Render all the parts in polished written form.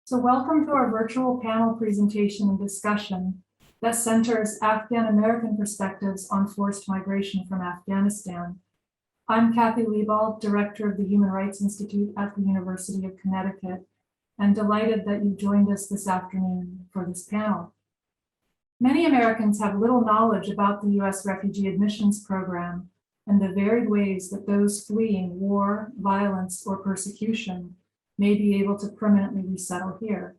So welcome to our virtual panel presentation and discussion that centers Afghan American perspectives on forced migration from Afghanistan. I'm Kathryn Libal, Director of the Human Rights Institute at the University of Connecticut, and delighted that you joined us this afternoon for this panel. Many Americans have little knowledge about the U.S. Refugee Admissions Program and the varied ways that those fleeing war, violence, or persecution may be able to permanently resettle here.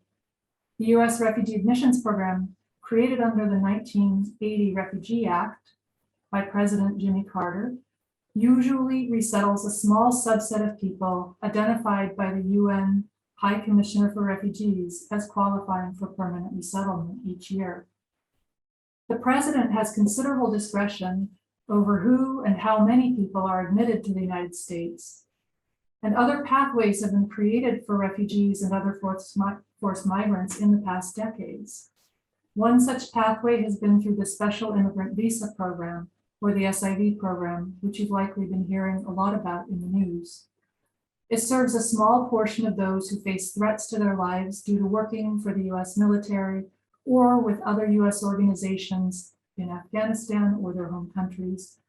The U.S. Refugee Admissions Program, created under the 1980 Refugee Act by President Jimmy Carter, usually resettles a small subset of people identified by the UN High Commissioner for Refugees as qualifying for permanent resettlement each year. The President has considerable discretion over who and how many people are admitted to the United States, and other pathways have been created for refugees and other forced migrants in the past decades. One such pathway has been through the Special Immigrant Visa Program, or the SIV program, which you've likely been hearing a lot about in the news. It serves a small portion of those who face threats to their lives due to working for the US military or with other US organizations in Afghanistan or their home countries.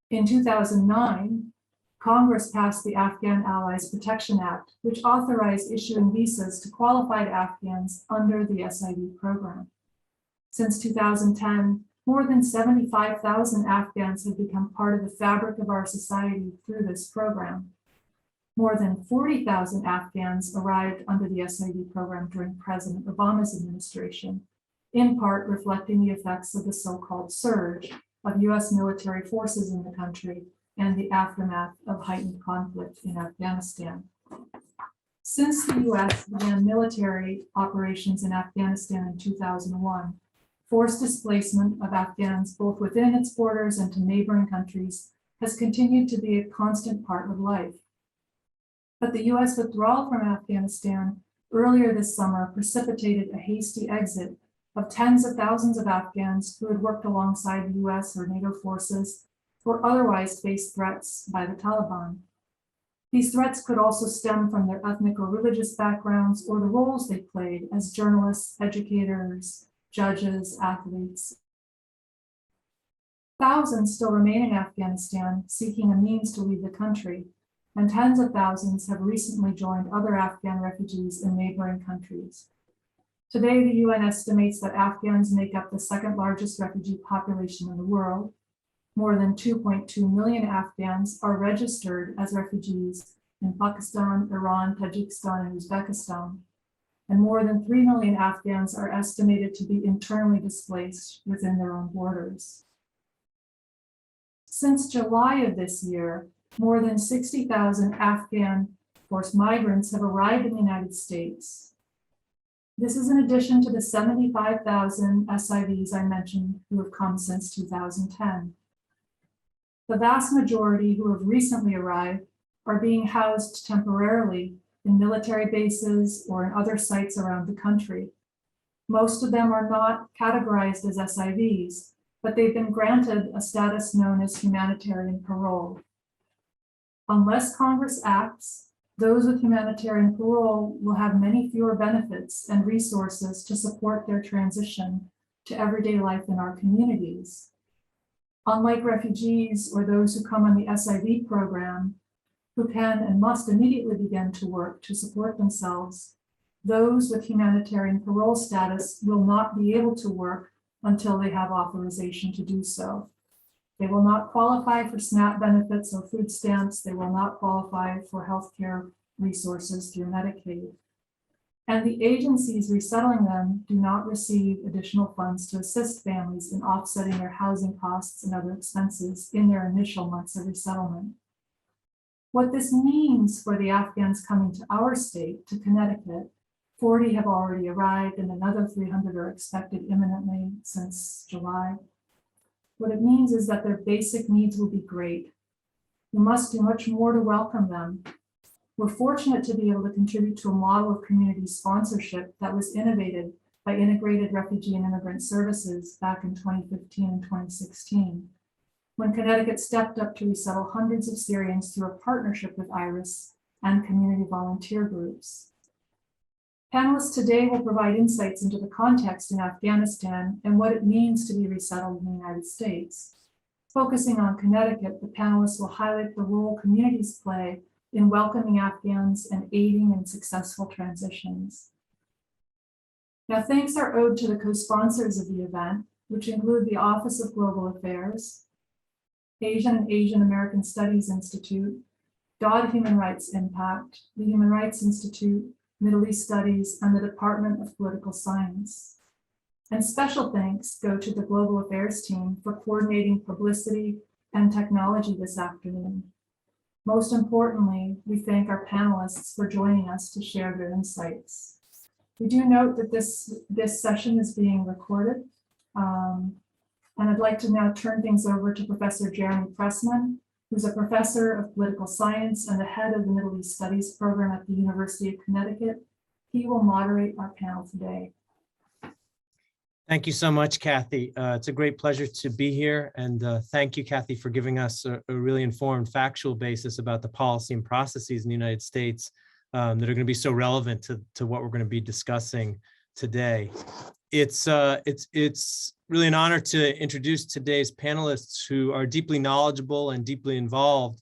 In 2009, Congress passed the Afghan Allies Protection Act, which authorized issuing visas to qualified Afghans under the SIV program. Since 2010, more than 75,000 Afghans have become part of the fabric of our society through this program. More than 40,000 Afghans arrived under the SIV program during President Obama's administration, in part reflecting the effects of the so-called surge of US military forces in the country and the aftermath of heightened conflict in Afghanistan. Since the US began military operations in Afghanistan in 2001, forced displacement of Afghans both within its borders and to neighboring countries has continued to be a constant part of life. But the US withdrawal from Afghanistan earlier this summer precipitated a hasty exit of tens of thousands of Afghans who had worked alongside the US or NATO forces or otherwise faced threats by the Taliban. These threats could also stem from their ethnic or religious backgrounds or the roles they played as journalists, educators, judges, athletes. Thousands still remain in Afghanistan seeking a means to leave the country, and tens of thousands have recently joined other Afghan refugees in neighboring countries. Today, the UN estimates that Afghans make up the second largest refugee population in the world. More than 2.2 million Afghans are registered as refugees in Pakistan, Iran, Tajikistan, and Uzbekistan. And more than 3 million Afghans are estimated to be internally displaced within their own borders. Since July of this year, more than 60,000 Afghan forced migrants have arrived in the United States. This is in addition to the 75,000 SIVs I mentioned who have come since 2010. The vast majority who have recently arrived are being housed temporarily in military bases or in other sites around the country. Most of them are not categorized as SIVs, but they've been granted a status known as humanitarian parole. Unless Congress acts, those with humanitarian parole will have many fewer benefits and resources to support their transition to everyday life in our communities. Unlike refugees or those who come on the SIV program, who can and must immediately begin to work to support themselves, those with humanitarian parole status will not be able to work until they have authorization to do so. They will not qualify for SNAP benefits or food stamps. They will not qualify for healthcare resources through Medicaid. And the agencies resettling them do not receive additional funds to assist families in offsetting their housing costs and other expenses in their initial months of resettlement. What this means for the Afghans coming to our state, to Connecticut, 40 have already arrived and another 300 are expected imminently since July. What it means is that their basic needs will be great. We must do much more to welcome them. We're fortunate to be able to contribute to a model of community sponsorship that was innovated by Integrated Refugee and Immigrant Services back in 2015 and 2016, when Connecticut stepped up to resettle hundreds of Syrians through a partnership with IRIS and community volunteer groups. Panelists today will provide insights into the context in Afghanistan and what it means to be resettled in the United States. Focusing on Connecticut, the panelists will highlight the role communities play in welcoming Afghans and aiding in successful transitions. Now, thanks are owed to the co-sponsors of the event, which include the Office of Global Affairs, Asian and Asian American Studies Institute, Dodd Human Rights Impact, the Human Rights Institute, Middle East Studies, and the Department of Political Science. And special thanks go to the Global Affairs team for coordinating publicity and technology this afternoon. Most importantly, we thank our panelists for joining us to share their insights. We do note that this session is being recorded. And I'd like to now turn things over to Professor Jeremy Pressman, who's a professor of political science and the head of the Middle East Studies program at the University of Connecticut. He will moderate our panel today. Thank you so much, Kathy. It's a great pleasure to be here. And thank you, Kathy, for giving us a really informed factual basis about the policy and processes in the United States that are going to be so relevant to what we're going to be discussing today. It's really an honor to introduce today's panelists who are deeply knowledgeable and deeply involved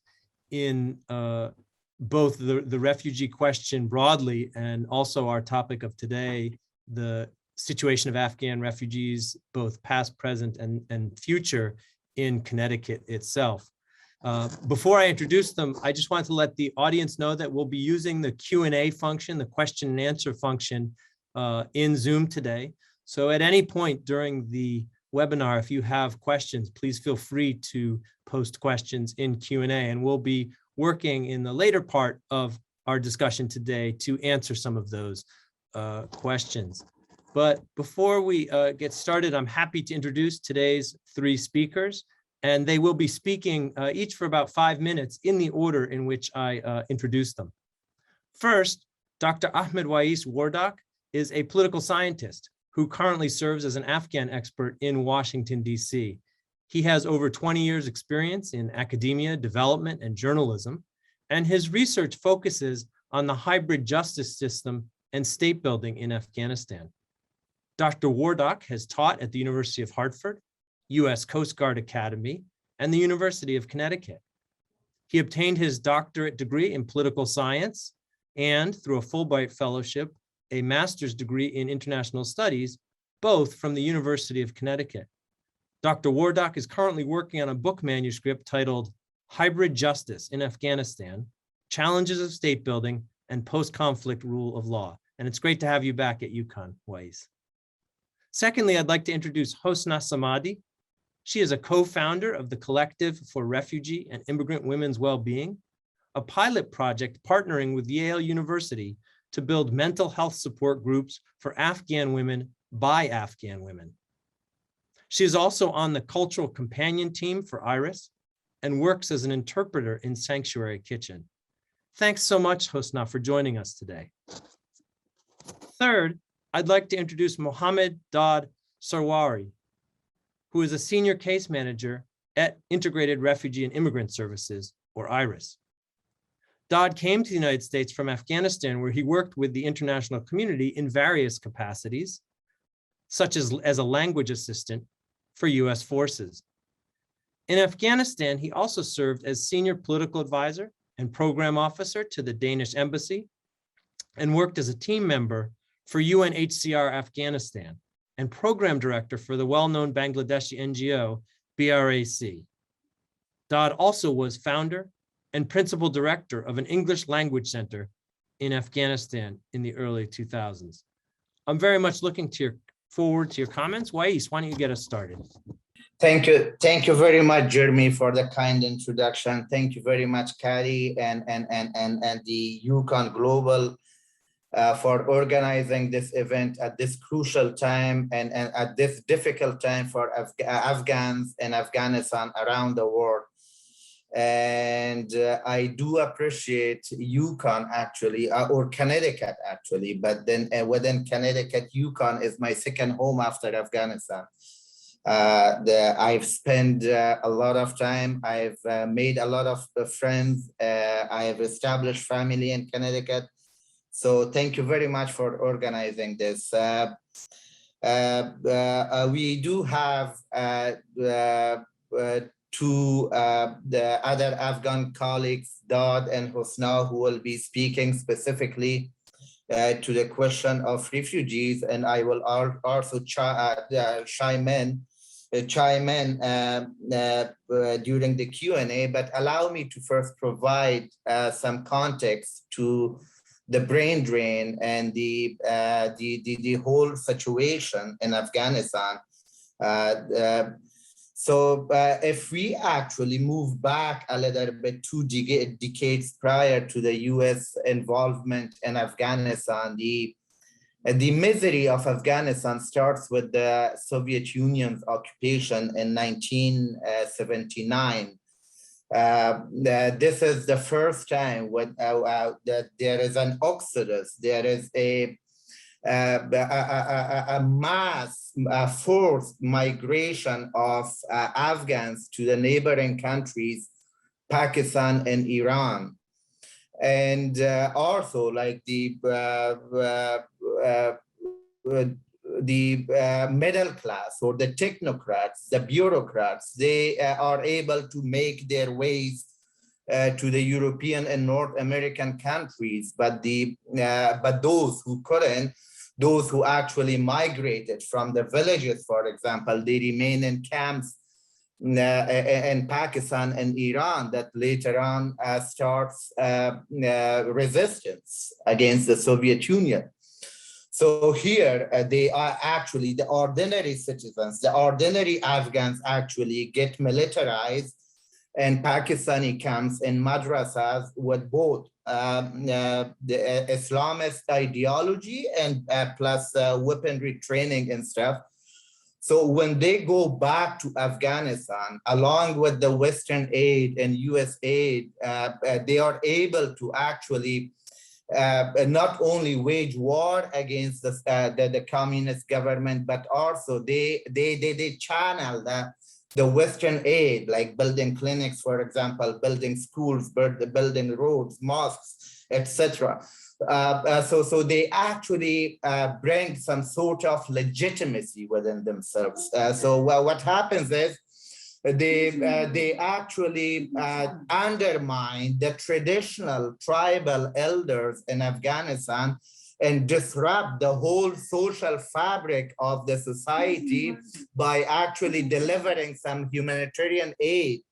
in both the refugee question broadly and also our topic of today, the situation of Afghan refugees, both past, present, and future in Connecticut itself. Before I introduce them, I just wanted to let the audience know that we'll be using the Q&A function, the question and answer function in Zoom today. So at any point during the webinar, if you have questions, please feel free to post questions in Q&A, and we'll be working in the later part of our discussion today to answer some of those questions. But before we get started, I'm happy to introduce today's three speakers, and they will be speaking each for about 5 minutes in the order in which I introduce them. First, Dr. Ahmad Wais Wardak is a political scientist who currently serves as an Afghan expert in Washington, D.C. He has over 20 years experience in academia, development, and journalism, and his research focuses on the hybrid justice system and state building in Afghanistan. Dr. Wardak has taught at the University of Hartford, U.S. Coast Guard Academy, and the University of Connecticut. He obtained his doctorate degree in political science and, through a Fulbright fellowship, a master's degree in international studies, both from the University of Connecticut. Dr. Wardak is currently working on a book manuscript titled Hybrid Justice in Afghanistan, Challenges of State Building and Post-Conflict Rule of Law. And it's great to have you back at UConn, Wais. Secondly, I'd like to introduce Hosanna Samadi. She is a co-founder of the Collective for Refugee and Immigrant Women's Wellbeing, a pilot project partnering with Yale University to build mental health support groups for Afghan women by Afghan women. She is also on the cultural companion team for IRIS and works as an interpreter in Sanctuary Kitchen. Thanks so much, Hosanna, for joining us today. Third, I'd like to introduce Mohammad Daad Serweri, who is a senior case manager at Integrated Refugee and Immigrant Services, or IRIS. Daad came to the United States from Afghanistan, where he worked with the international community in various capacities, such as a language assistant for US forces. In Afghanistan, he also served as senior political advisor and program officer to the Danish embassy and worked as a team member for UNHCR Afghanistan and program director for the well-known Bangladeshi NGO, BRAC. Daad also was founder and principal director of an English language center in Afghanistan in the early 2000s. I'm very much looking forward to your comments. Wais, why don't you get us started? Thank you. Thank you very much, Jeremy, for the kind introduction. Thank you very much, Kathy and the UConn Global for organizing this event at this crucial time and at this difficult time for Afghans and Afghanistan around the world. And I do appreciate UConn actually, or Connecticut actually, but then within Connecticut, UConn is my second home after Afghanistan. I've spent a lot of time, I've made a lot of friends, I have established family in Connecticut. So thank you very much for organizing this. We do have two the other Afghan colleagues, Daad and Hosna, who will be speaking specifically to the question of refugees, and I will also chime in during the Q&A, but allow me to first provide some context to the brain drain and the whole situation in Afghanistan. So if we actually move back a little bit 2 decades prior to the US involvement in Afghanistan, the misery of Afghanistan starts with the Soviet Union's occupation in 1979. This is the first time that there is an exodus, there is a mass forced migration of Afghans to the neighboring countries, Pakistan and Iran. And also like the middle class or the technocrats, the bureaucrats, they are able to make their ways to the European and North American countries, but those who couldn't, those who actually migrated from the villages, for example, they remain in camps in Pakistan and Iran that later on starts resistance against the Soviet Union. So here they are actually the ordinary citizens, the ordinary Afghans actually get militarized in Pakistani camps and madrasas with both the Islamist ideology and plus weaponry training and stuff. So when they go back to Afghanistan, along with the Western aid and US aid, they are able to actually not only wage war against the communist government, but also they channel the Western aid, like building clinics, for example, building schools, building roads, mosques, etc. So they actually bring some sort of legitimacy within themselves. So what happens is they actually undermine the traditional tribal elders in Afghanistan and disrupt the whole social fabric of the society by actually delivering some humanitarian aid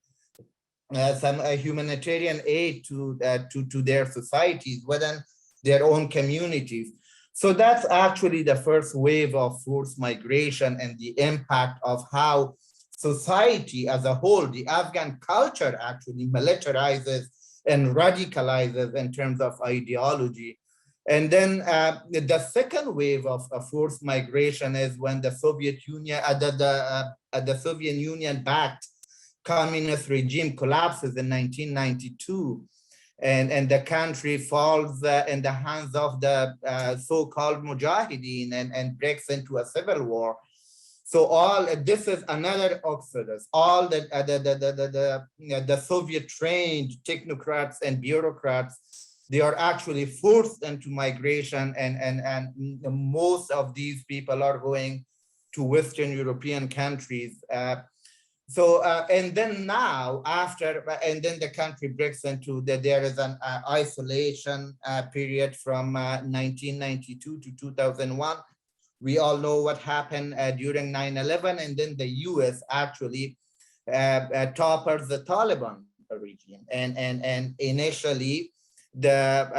to their societies within their own communities. So that's actually the first wave of forced migration and the impact of how society as a whole, the Afghan culture actually militarizes and radicalizes in terms of ideology. And then the second wave of forced migration is when the Soviet Union, the Soviet Union-backed communist regime collapses in 1992, and the country falls in the hands of the so-called Mujahideen and breaks into a civil war. So this is another exodus. All the Soviet-trained technocrats and bureaucrats, they are actually forced into migration, and most of these people are going to Western European countries. And then now and then the country breaks into there is an isolation period from 1992 to 2001. We all know what happened during 9/11, and then the US actually toppers the Taliban regime. And initially, the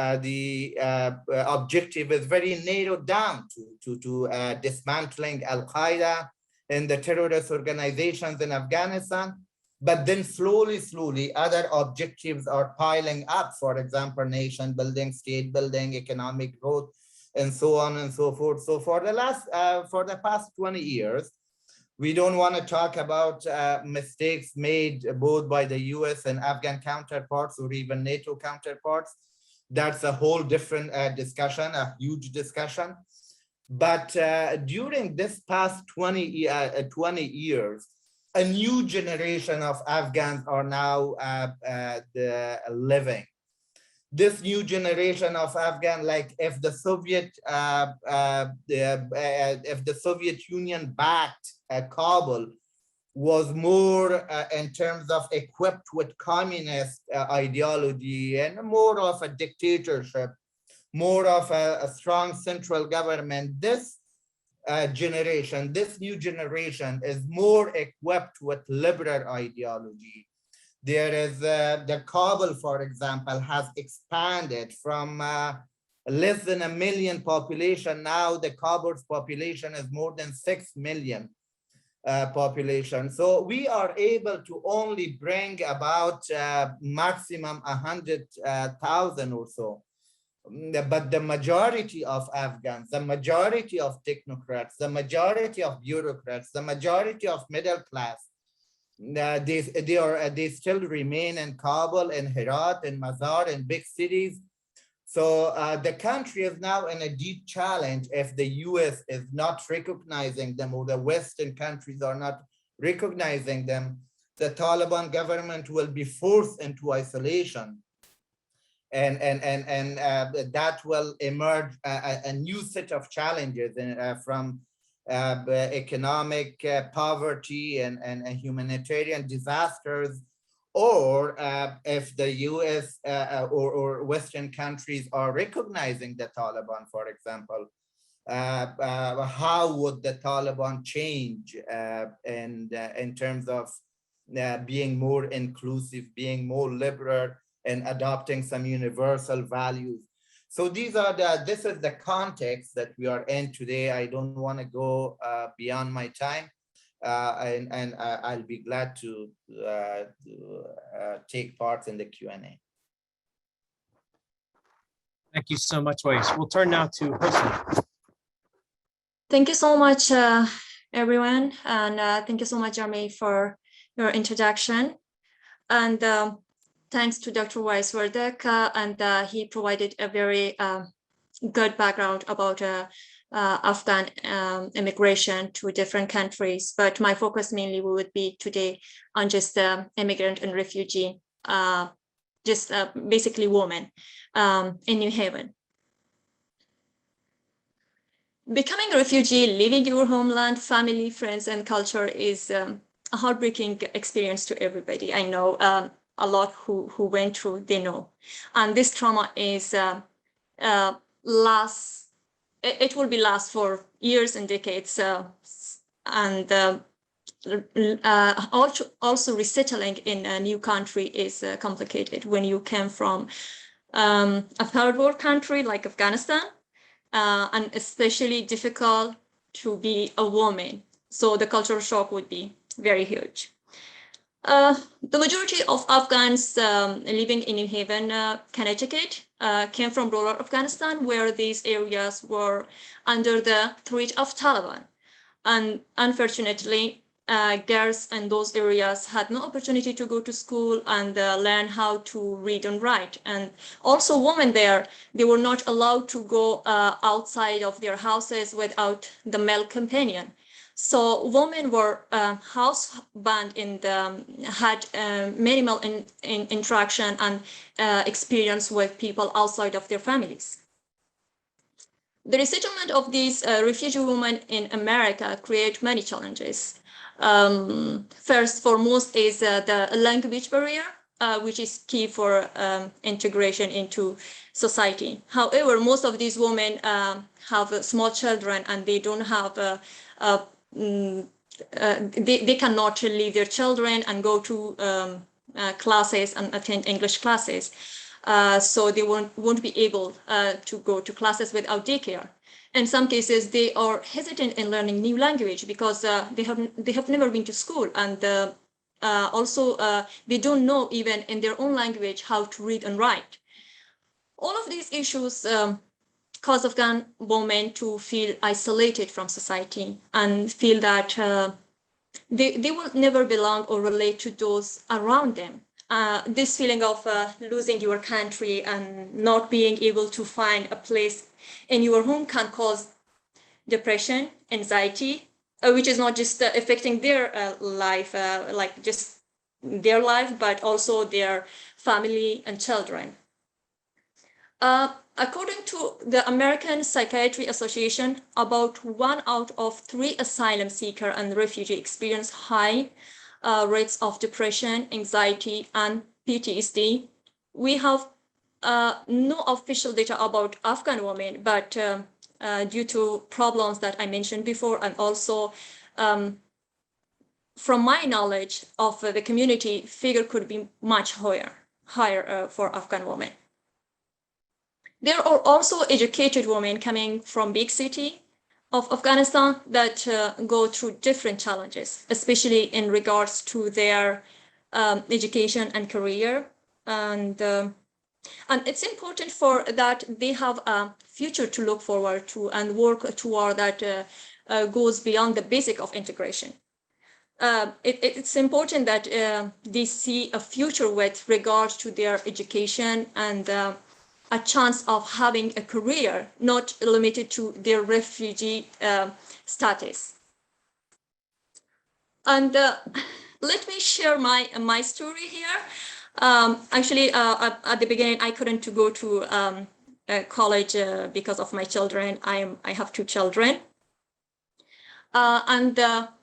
objective is very narrowed down to dismantling Al-Qaeda and the terrorist organizations in Afghanistan. But then slowly, other objectives are piling up. For example, nation building, state building, economic growth, and so on and so forth. So for the past 20 years, we don't want to talk about mistakes made both by the US and Afghan counterparts or even NATO counterparts. That's a whole different discussion, a huge discussion. But during this past 20 years, a new generation of Afghans are now living. this new generation of Afghan, like if the Soviet Union backed Kabul, was more in terms of equipped with communist ideology and more of a dictatorship, more of a strong central government. This generation, this new generation is more equipped with liberal ideology. There is the Kabul, for example, has expanded from less than 1 million population. Now the Kabul's population is more than 6 million population. So we are able to only bring about maximum 100,000 or so. But the majority of Afghans, the majority of technocrats, the majority of bureaucrats, the majority of middle class, they still remain in Kabul, in Herat, in Mazar, in big cities. So the country is now in a deep challenge if the US is not recognizing them, or the Western countries are not recognizing them. The Taliban government will be forced into isolation. And that will emerge a new set of challenges from economic poverty and humanitarian disasters, or if the US or Western countries are recognizing the Taliban, for example, how would the Taliban change in terms of being more inclusive, being more liberal, and adopting some universal values? So this is the context that we are in today. I don't want to go beyond my time, and I'll be glad to take part in the Q&A. Thank you so much, Wais. We'll turn now to Hosanna. Thank you so much, everyone. And thank you so much, Jeremy, for your introduction. And thanks to Dr. Wais Wardak, and he provided a very good background about Afghan immigration to different countries. But my focus mainly would be today on just immigrant and refugee, basically women in New Haven. Becoming a refugee, leaving your homeland, family, friends, and culture is a heartbreaking experience to everybody. I know a lot who went through, they know. And this trauma is it will be last for years and decades. And also resettling in a new country is complicated when you came from a third world country like Afghanistan, and especially difficult to be a woman. So the cultural shock would be very huge. The majority of Afghans living in New Haven, Connecticut, came from rural Afghanistan, where these areas were under the threat of Taliban. And unfortunately, girls in those areas had no opportunity to go to school and learn how to read and write. And also women there, they were not allowed to go outside of their houses without the male companion. So women were housebound had minimal interaction and experience with people outside of their families. The resettlement of these refugee women in America create many challenges. First, foremost is the language barrier, which is key for integration into society. However, most of these women have small children, and they don't have they cannot leave their children and go to classes and attend English classes. So they won't be able to go to classes without daycare. In some cases, they are hesitant in learning new language because they have never been to school, and also they don't know even in their own language how to read and write. All of these issues cause Afghan women to feel isolated from society and feel that they will never belong or relate to those around them. This feeling of losing your country and not being able to find a place in your home can cause depression, anxiety, which is not just affecting their life, like just their life, but also their family and children. According to the American Psychiatry Association, about 1 out of 3 asylum seeker and refugee experience high rates of depression, anxiety, and PTSD. We have no official data about Afghan women, but due to problems that I mentioned before, and also from my knowledge of the community, figure could be much higher for Afghan women. There are also educated women coming from big city of Afghanistan that go through different challenges, especially in regards to their education and career. And it's important for that they have a future to look forward to and work toward that goes beyond the basic of integration. It's important that they see a future with regards to their education and a chance of having a career, not limited to their refugee status. And let me share my story here. Actually, at the beginning, I couldn't go to college because of my children. I have 2 children. And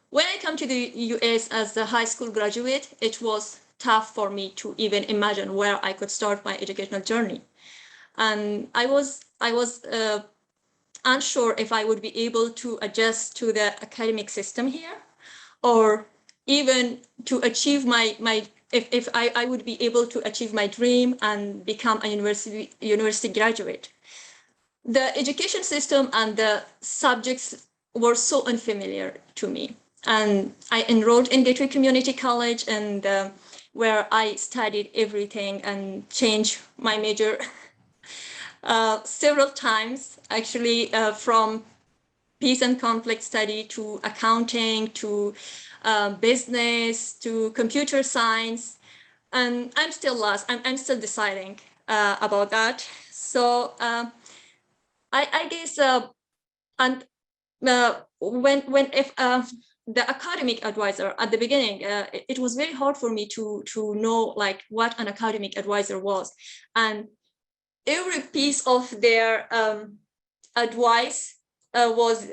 when I come to the US as a high school graduate, it was tough for me to even imagine where I could start my educational journey. And I was unsure if I would be able to adjust to the academic system here, or even to achieve if I would be able to achieve my dream and become a university graduate. The education system and the subjects were so unfamiliar to me. And I enrolled in Gateway Community College, and where I studied everything and changed my major several times, actually, from peace and conflict study to accounting to business to computer science. And I'm still lost. I'm still deciding about that. So I guess, and if the academic advisor at the beginning, it was very hard for me to know like what an academic advisor was. And every piece of their advice was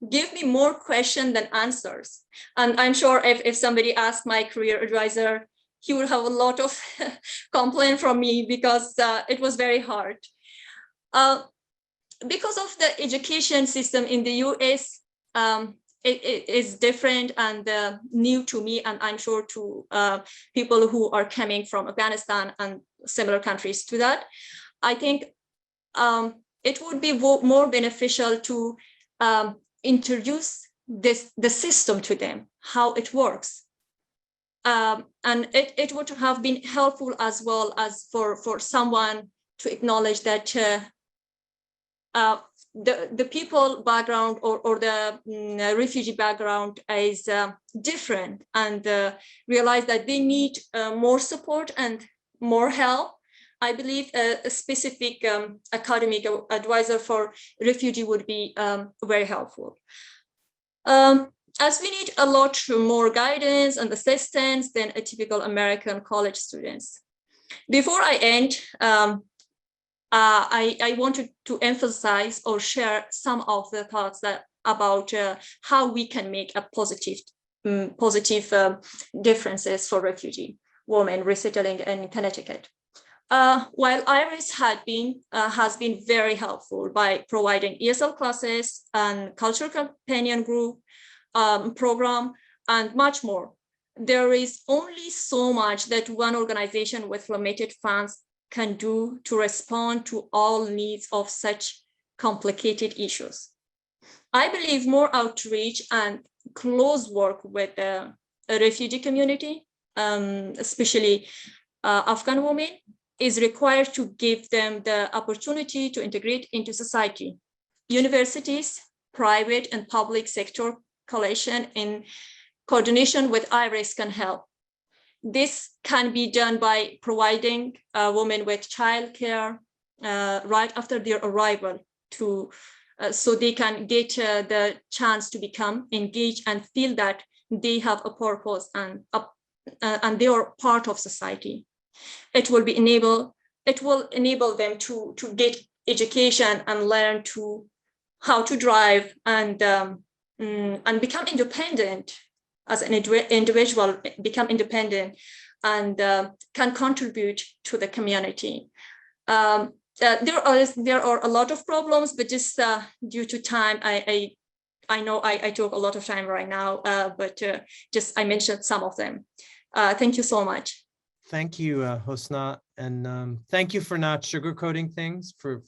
gave me more questions than answers. And I'm sure if somebody asked my career advisor, he would have a lot of complaint from me because it was very hard. Because of the education system in the US, it is different and new to me, and I'm sure to people who are coming from Afghanistan and similar countries to that. I think it would be more beneficial to introduce the system to them, how it works. And it would have been helpful as well as for someone to acknowledge that the people background or the refugee background is different, and realize that they need more support and more help. I believe a specific academic advisor for refugee would be very helpful. As we need a lot more guidance and assistance than a typical American college students. Before I end, I wanted to emphasize or share some of the thoughts about how we can make a positive differences for refugee women resettling in Connecticut. While IRIS has been very helpful by providing ESL classes and cultural companion group program and much more, there is only so much that one organization with limited funds can do to respond to all needs of such complicated issues. I believe more outreach and close work with the refugee community, especially Afghan women, is required to give them the opportunity to integrate into society. Universities, private and public sector coalition in coordination with IRIS can help. This can be done by providing women with childcare right after their arrival so they can get the chance to become engaged and feel that they have a purpose and they are part of society. It will be enable it will enable them to get education and learn how to drive and become independent as an individual, become independent and can contribute to the community. There are a lot of problems, but just due to time, I know I took a lot of time right now, but just I mentioned some of them. Thank you so much. Thank you, Hosna, and thank you for not sugarcoating things, for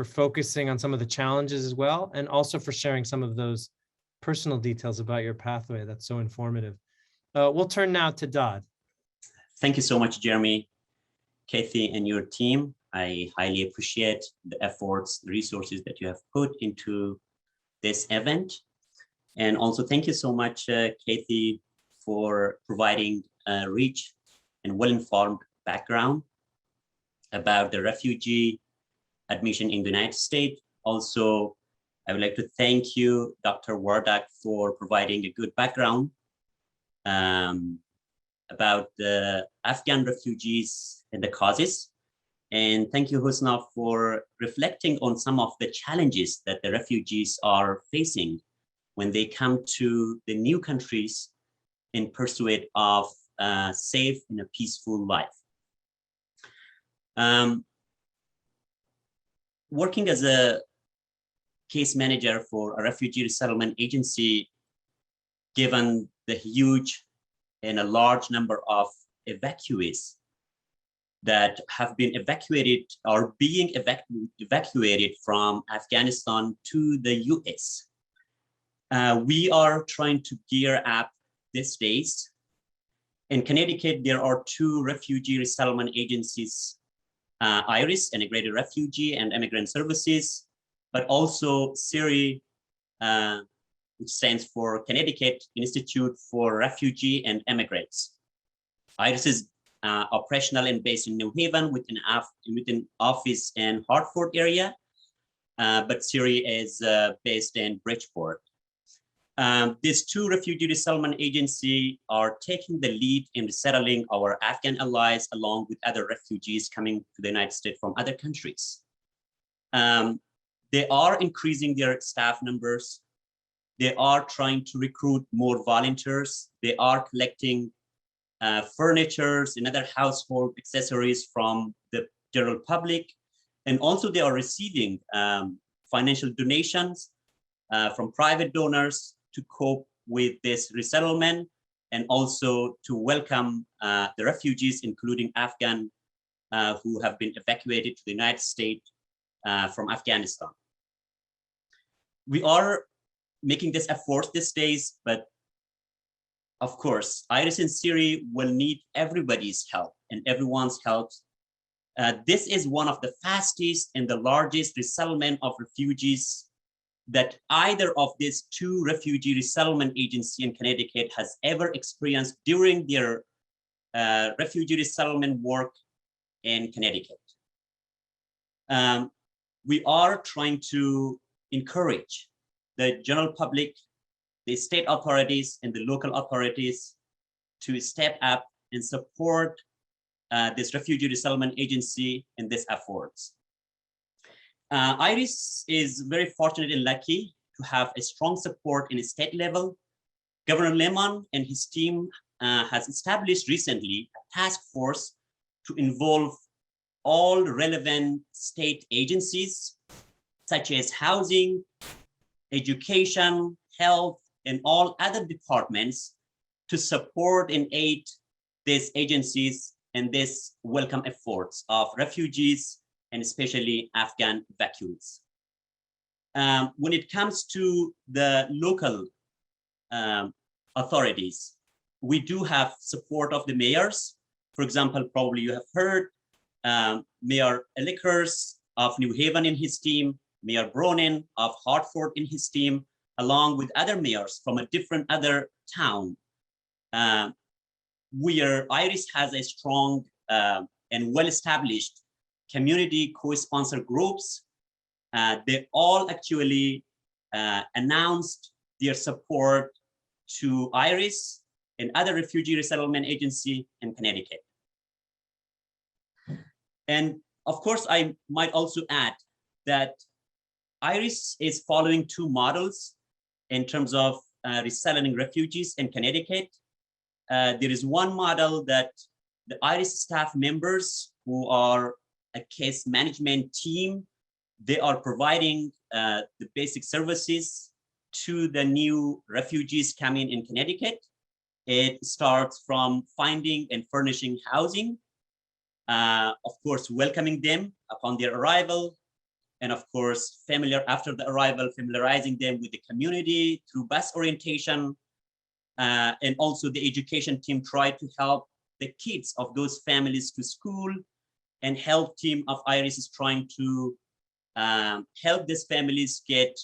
focusing on some of the challenges as well, and also for sharing some of those personal details about your pathway. That's so informative. We'll turn now to Daad. Thank you so much, Jeremy, Kathy, and your team. I highly appreciate the efforts, the resources that you have put into this event. And also thank you so much, Kathy, for providing a rich and well-informed background about the refugee admission in the United States. Also, I would like to thank you, Dr. Wardak, for providing a good background about the Afghan refugees and the causes. And thank you, Hosna, for reflecting on some of the challenges that the refugees are facing when they come to the new countries in pursuit of a safe and a peaceful life. Working as a case manager for a refugee resettlement agency, given the huge and a large number of evacuees that have been evacuated or being evacuated from Afghanistan to the US. We are trying to gear up these days. In Connecticut, there are 2 refugee resettlement agencies, IRIS, Integrated Refugee and Immigrant Services, but also CIRI, which stands for Connecticut Institute for Refugee and Immigrants. IRIS is operational and based in New Haven with an office in Hartford area, but CIRI is based in Bridgeport. These 2 refugee resettlement agencies are taking the lead in resettling our Afghan allies along with other refugees coming to the United States from other countries. They are increasing their staff numbers. They are trying to recruit more volunteers. They are collecting furniture and other household accessories from the general public. And also they are receiving financial donations from private donors to cope with this resettlement and also to welcome the refugees, including Afghan who have been evacuated to the United States from Afghanistan. We are making this effort these days, but of course, IRIS and CIRI will need everybody's help and everyone's help. This is one of the fastest and the largest resettlement of refugees that either of these 2 refugee resettlement agencies in Connecticut has ever experienced during their refugee resettlement work in Connecticut. We are trying to encourage the general public, the state authorities and the local authorities to step up and support this refugee resettlement agency in these efforts. IRIS is very fortunate and lucky to have a strong support in a state level. Governor Lemon and his team has established recently a task force to involve all relevant state agencies, such as housing, education, health, and all other departments to support and aid these agencies and these welcome efforts of refugees and especially Afghan evacuees. When it comes to the local authorities, we do have support of the mayors. For example, probably you have heard Mayor Elikers of New Haven and his team, Mayor Bronin of Hartford and his team, along with other mayors from a different other town, where IRIS has a strong and well-established community co-sponsor groups. They all actually announced their support to IRIS and other refugee resettlement agency in Connecticut. And of course, I might also add that IRIS is following two models in terms of resettling refugees in Connecticut. There is one model that the IRIS staff members who are a case management team, they are providing the basic services to the new refugees coming in Connecticut. It starts from finding and furnishing housing, of course, welcoming them upon their arrival, and of course, after the arrival, familiarizing them with the community through bus orientation, and also the education team tried to help the kids of those families to school, and health team of IRIS is trying to help these families get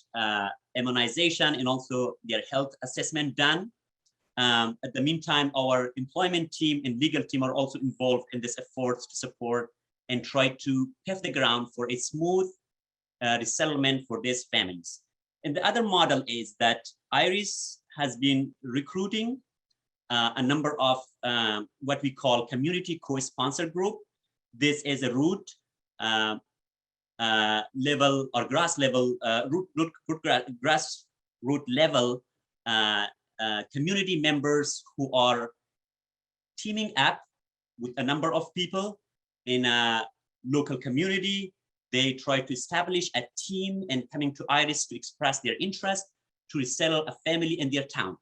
immunization and also their health assessment done. At the meantime, our employment team and legal team are also involved in this effort to support and try to pave the ground for a smooth resettlement for these families. And the other model is that IRIS has been recruiting a number of what we call community co-sponsor group. This is a root level or grassroots level community members who are teaming up with a number of people in a local community. They try to establish a team and coming to IRIS to express their interest to resettle a family in their town.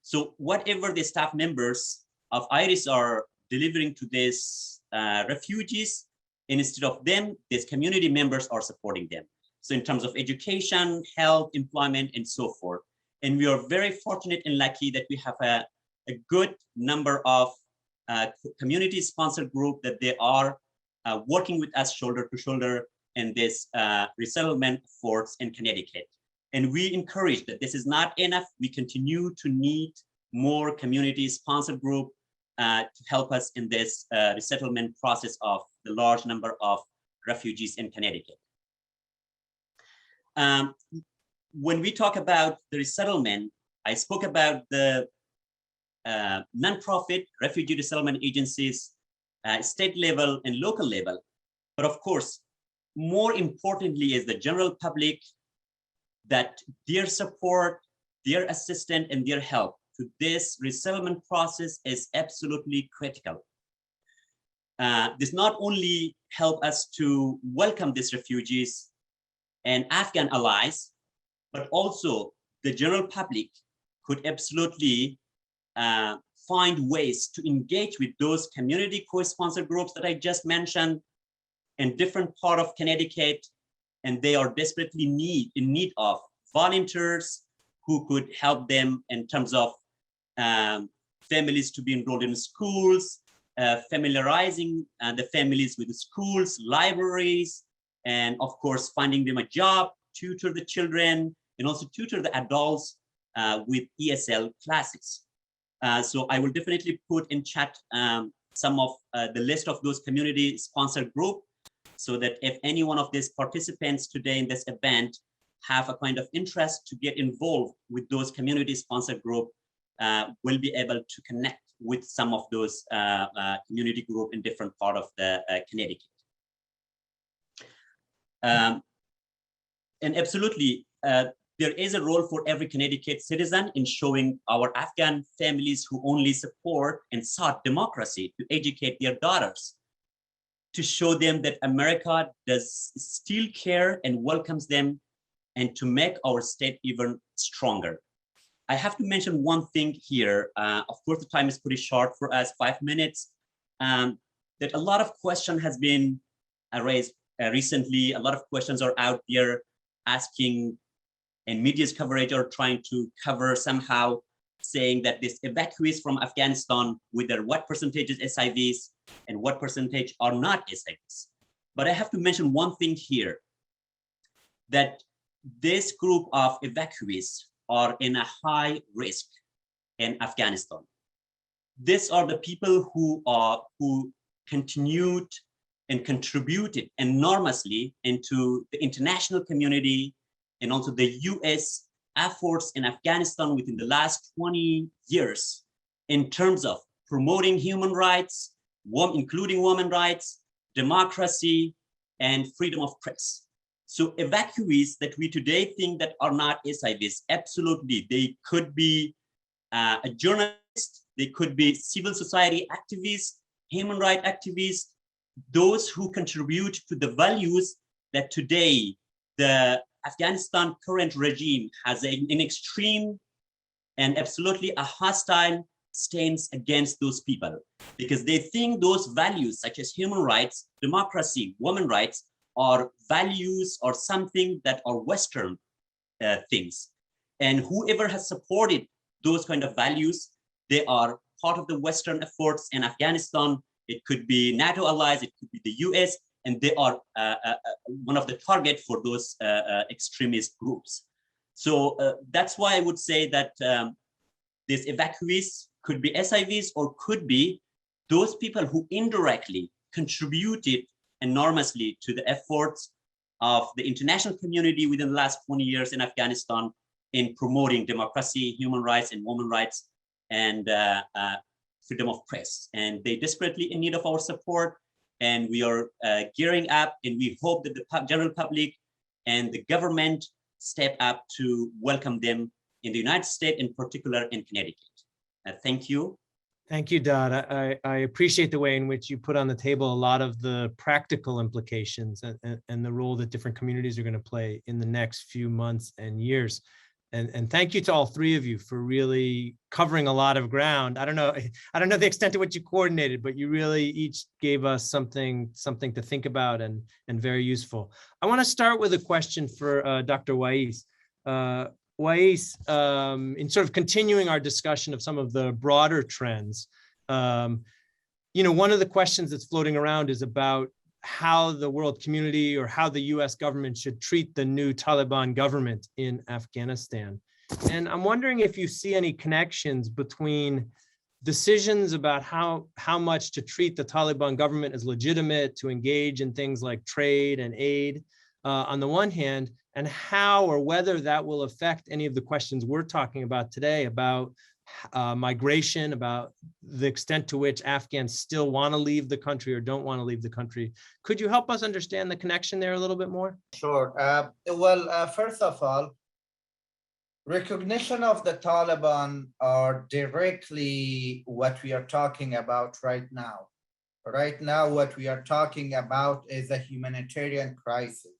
So whatever the staff members of IRIS are delivering to these refugees, instead of them, these community members are supporting them. So in terms of education, health, employment, and so forth. And we are very fortunate and lucky that we have a good number of community sponsored group that they are working with us shoulder to shoulder in this resettlement efforts in Connecticut. And we encourage that this is not enough. We continue to need more community sponsored group to help us in this resettlement process of the large number of refugees in Connecticut. When we talk about the resettlement, I spoke about the nonprofit refugee resettlement agencies, state level and local level. But of course, more importantly is the general public, that their support, their assistance, and their help to this resettlement process is absolutely critical. This not only help us to welcome these refugees and Afghan allies, but also the general public could absolutely find ways to engage with those community co-sponsor groups that I just mentioned in different part of Connecticut, and they are desperately in need of volunteers who could help them in terms of families to be enrolled in schools, familiarizing the families with the schools, libraries, and of course, finding them a job, tutor the children, and also tutor the adults with ESL classes. So I will definitely put in chat some of the list of those community sponsored group, so that if any one of these participants today in this event have a kind of interest to get involved with those community sponsored group, will be able to connect with some of those community group in different part of the Connecticut. And absolutely, there is a role for every Connecticut citizen in showing our Afghan families who only support and sought democracy to educate their daughters, to show them that America does still care and welcomes them, and to make our state even stronger. I have to mention one thing here. Of course, the time is pretty short for us, 5 minutes, that a lot of question has been raised recently. A lot of questions are out there asking, and media's coverage are trying to cover somehow, saying that this evacuees from Afghanistan, whether what percentage is SIVs and what percentage are not SIVs. But I have to mention one thing here, that this group of evacuees are in a high risk in Afghanistan. These are the people who continued and contributed enormously into the international community and also the US efforts in Afghanistan within the last 20 years in terms of promoting human rights, including women's rights, democracy, and freedom of press. So evacuees that we today think that are not SIVs, absolutely, they could be a journalist, they could be civil society activists, human rights activists, those who contribute to the values that today the Afghanistan current regime has an extreme and absolutely a hostile stance against those people, because they think those values such as human rights, democracy, women's rights are values or something that are Western things. And whoever has supported those kind of values, they are part of the Western efforts in Afghanistan. It could be NATO allies, it could be the US, and they are one of the target for those extremist groups. So that's why I would say that these evacuees could be SIVs or could be those people who indirectly contributed enormously to the efforts of the international community within the last 20 years in Afghanistan in promoting democracy, human rights, and women's rights, and freedom of press. And they desperately in need of our support. And we are gearing up, and we hope that the general public and the government step up to welcome them in the United States, in particular in Connecticut. Thank you. Thank you, Daad. I appreciate the way in which you put on the table a lot of the practical implications and the role that different communities are going to play in the next few months and years. And thank you to all three of you for really covering a lot of ground. I don't know the extent to which you coordinated, but you really each gave us something to think about and very useful. I want to start with a question for Dr. Wais. Wais, in sort of continuing our discussion of some of the broader trends, one of the questions that's floating around is about how the world community or how the US government should treat the new Taliban government in Afghanistan. And I'm wondering if you see any connections between decisions about how much to treat the Taliban government as legitimate to engage in things like trade and aid on the one hand, and how or whether that will affect any of the questions we're talking about today about migration, about the extent to which Afghans still want to leave the country or don't want to leave the country. Could you help us understand the connection there a little bit more? Sure. First of all, recognition of the Taliban are directly what we are talking about right now. Right now, what we are talking about is a humanitarian crisis.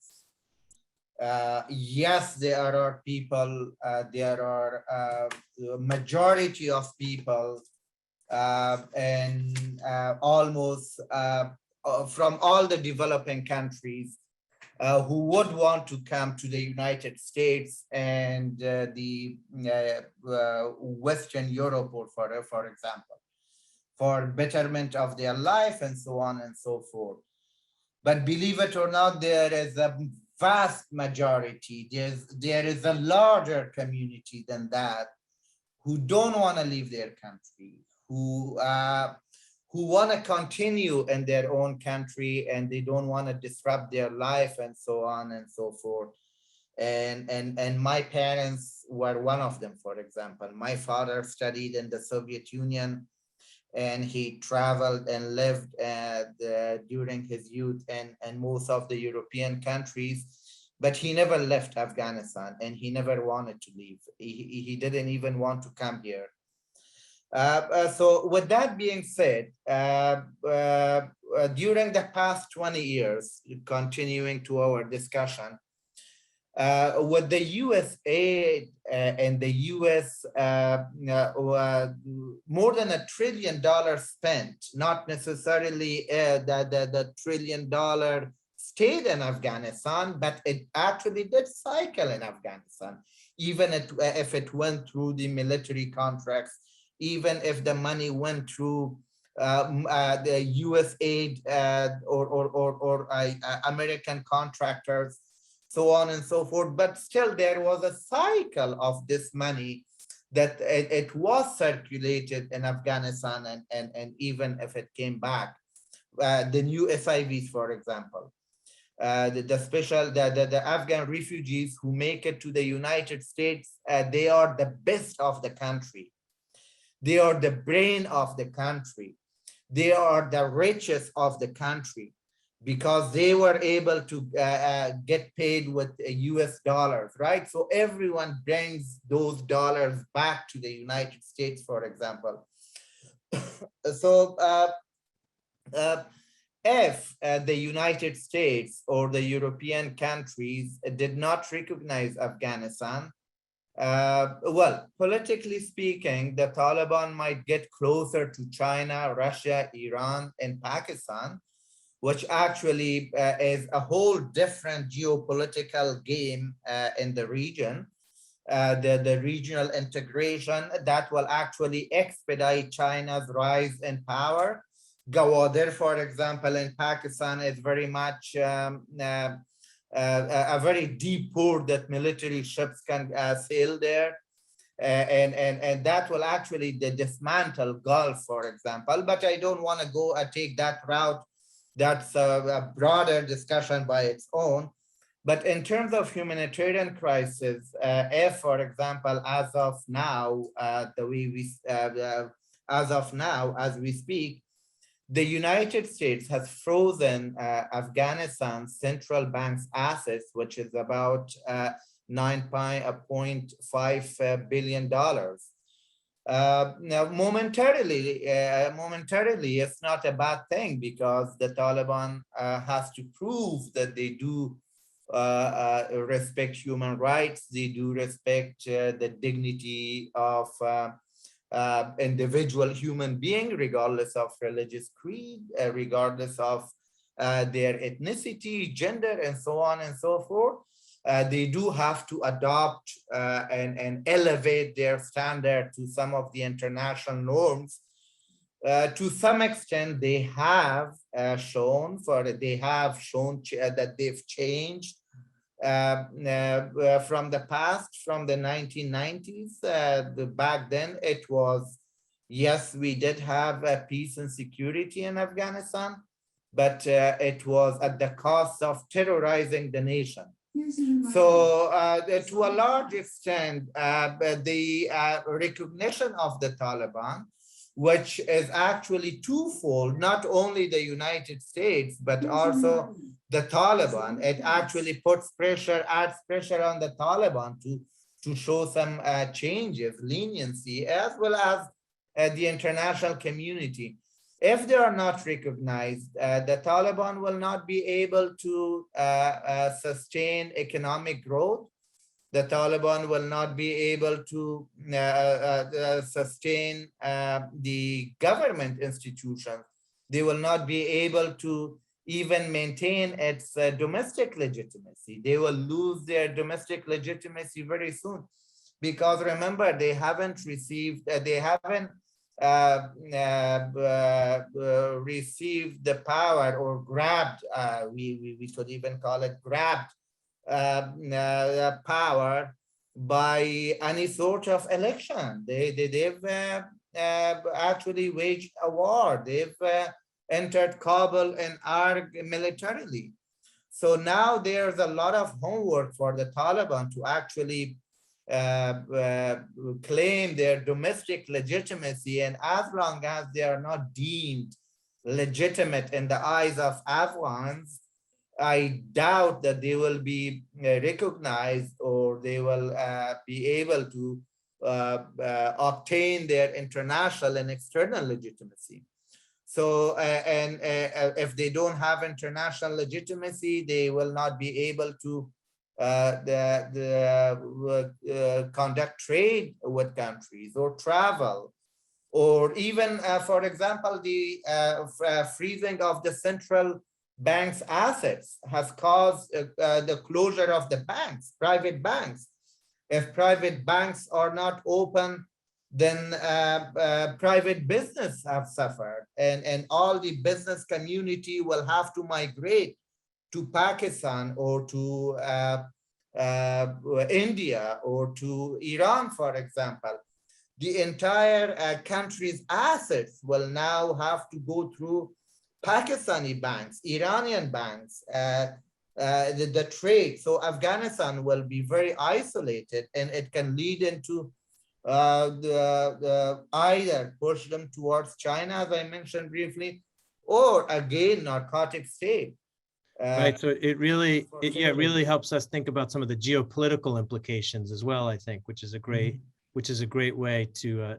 Yes, there are people, there are majority of people and almost from all the developing countries who would want to come to the United States and the Western Europe, or for example, for betterment of their life and so on and so forth. But believe it or not, there is a vast majority, there is a larger community than that who don't want to leave their country, who want to continue in their own country, and they don't want to disrupt their life and so on and so forth. And my parents were one of them. For example, my father studied in the Soviet Union, and he traveled and lived during his youth and most of the European countries, but he never left Afghanistan, and he never wanted to leave. He didn't even want to come here. So with that being said, during the past 20 years, continuing to our discussion, with the US aid and the US more than $1 trillion spent, not necessarily the $1 trillion stayed in Afghanistan, but it actually did cycle in Afghanistan, even if it went through the military contracts, even if the money went through the US aid or American contractors, so on and so forth. But still, there was a cycle of this money that it was circulated in Afghanistan, and even if it came back, the new SIVs, for example, the Afghan refugees who make it to the United States, they are the best of the country. They are the brain of the country. They are the richest of the country. because they were able to get paid with US dollars, right? So everyone brings those dollars back to the United States, for example. So if the United States or the European countries did not recognize Afghanistan, well, politically speaking, the Taliban might get closer to China, Russia, Iran, and Pakistan, which actually is a whole different geopolitical game in the region. The regional integration that will actually expedite China's rise in power. Gwadar, for example, in Pakistan is very much a very deep port that military ships can sail there. And that will actually dismantle Gulf, for example. But I don't want to go take that route. That's a broader discussion by its own. But in terms of humanitarian crisis, if, for example, as of now, as we speak, the United States has frozen Afghanistan's central bank's assets, which is about $9.5 billion. Now, momentarily, it's not a bad thing because the Taliban has to prove that they do respect human rights, they do respect the dignity of individual human being, regardless of religious creed, regardless of their ethnicity, gender, and so on and so forth. They do have to adopt and elevate their standard to some of the international norms. To some extent, they have shown that they've changed from the past, from the 1990s. Back then, it was, yes, we did have peace and security in Afghanistan, but it was at the cost of terrorizing the nation. So to a large extent, the recognition of the Taliban, which is actually twofold, not only the United States, but also the Taliban, it actually adds pressure on the Taliban to show some changes, leniency, as well as the international community. If they are not recognized, the Taliban will not be able to sustain economic growth. The Taliban will not be able to sustain the government institutions. They will not be able to even maintain its domestic legitimacy. They will lose their domestic legitimacy very soon, because remember, they haven't received received the power, or grabbed, we could even call it grabbed power by any sort of election. They've actually waged a war. They've entered Kabul and Arg militarily. So now there's a lot of homework for the Taliban to actually claim their domestic legitimacy, and as long as they are not deemed legitimate in the eyes of Afghans, I doubt that they will be recognized, or they will be able to obtain their international and external legitimacy. So, if they don't have international legitimacy, they will not be able to conduct trade with countries, or travel, or even, for example, the freezing of the central bank's assets has caused the closure of the banks, private banks. If private banks are not open, then private business have suffered, and all the business community will have to migrate to Pakistan, or to India, or to Iran, for example. The entire country's assets will now have to go through Pakistani banks, Iranian banks, the trade. So Afghanistan will be very isolated, and it can lead into either push them towards China, as I mentioned briefly, or again, narcotic state. Right. So it really helps us think about some of the geopolitical implications as well, I think, which is a great way to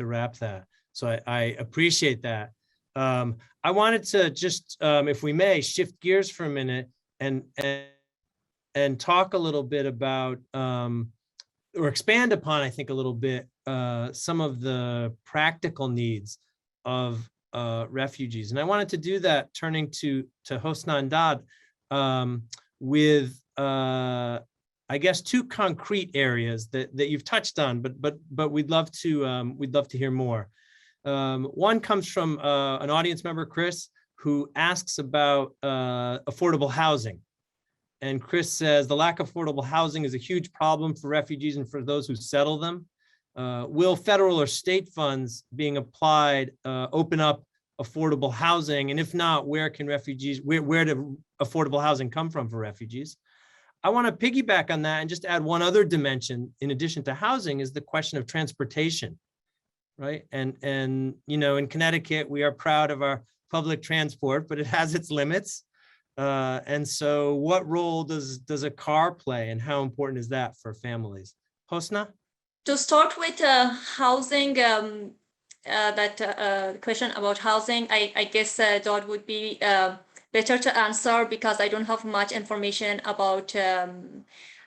wrap that. So I appreciate that. I wanted to just, if we may, shift gears for a minute and talk a little bit about, or expand upon, I think, a little bit, some of the practical needs of refugees. And I wanted to do that turning to Hosanna Daad with, I guess, two concrete areas that you've touched on, but we'd love to hear more. One comes from an audience member, Chris, who asks about affordable housing. And Chris says, the lack of affordable housing is a huge problem for refugees and for those who settle them. Will federal or state funds being applied open up affordable housing? And if not, where can refugees, where do affordable housing come from for refugees? I want to piggyback on that and just add one other dimension in addition to housing is the question of transportation, right? And you know, in Connecticut, we are proud of our public transport, but it has its limits. And so what role does a car play and how important is that for families? Hosna? To start with housing, that question about housing, I guess Daad would be better to answer because I don't have much information about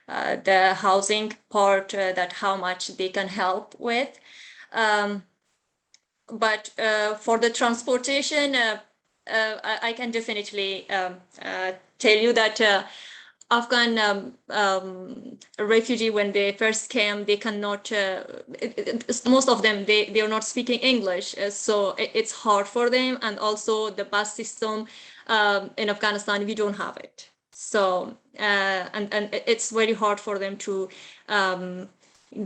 the housing part, that how much they can help with. But for the transportation, I can definitely tell you that Afghan refugee, when they first came, they cannot, most of them, they are not speaking English. So it's hard for them. And also the bus system in Afghanistan, we don't have it. So, and it's very hard for them to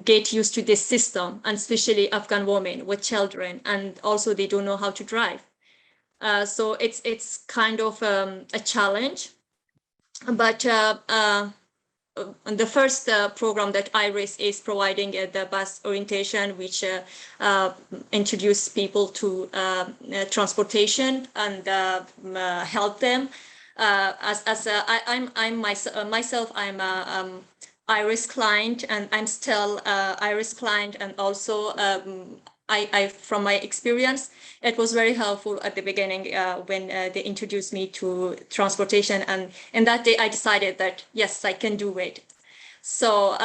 get used to this system, and especially Afghan women with children. And also they don't know how to drive. So it's kind of a challenge. But the first program that IRIS is providing the bus orientation, which introduce people to transportation and help them. I'm myself, I'm a IRIS client, and I'm still IRIS client, and also I from my experience, it was very helpful at the beginning when they introduced me to transportation, and in that day I decided that yes, I can do it. So,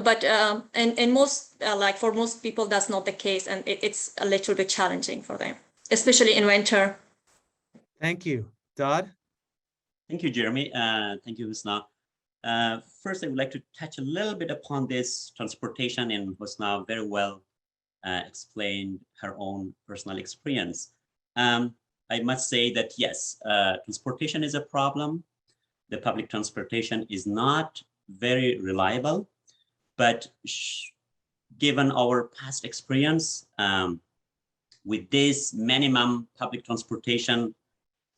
but and most like for most people that's not the case, and it's a little bit challenging for them, especially in winter. Thank you, Daad. Thank you, Jeremy. Thank you, Hosna. First, I would like to touch a little bit upon this transportation, and Hosna very well explained her own personal experience. I must say that yes, transportation is a problem. The public transportation is not very reliable, but given our past experience with this minimum public transportation,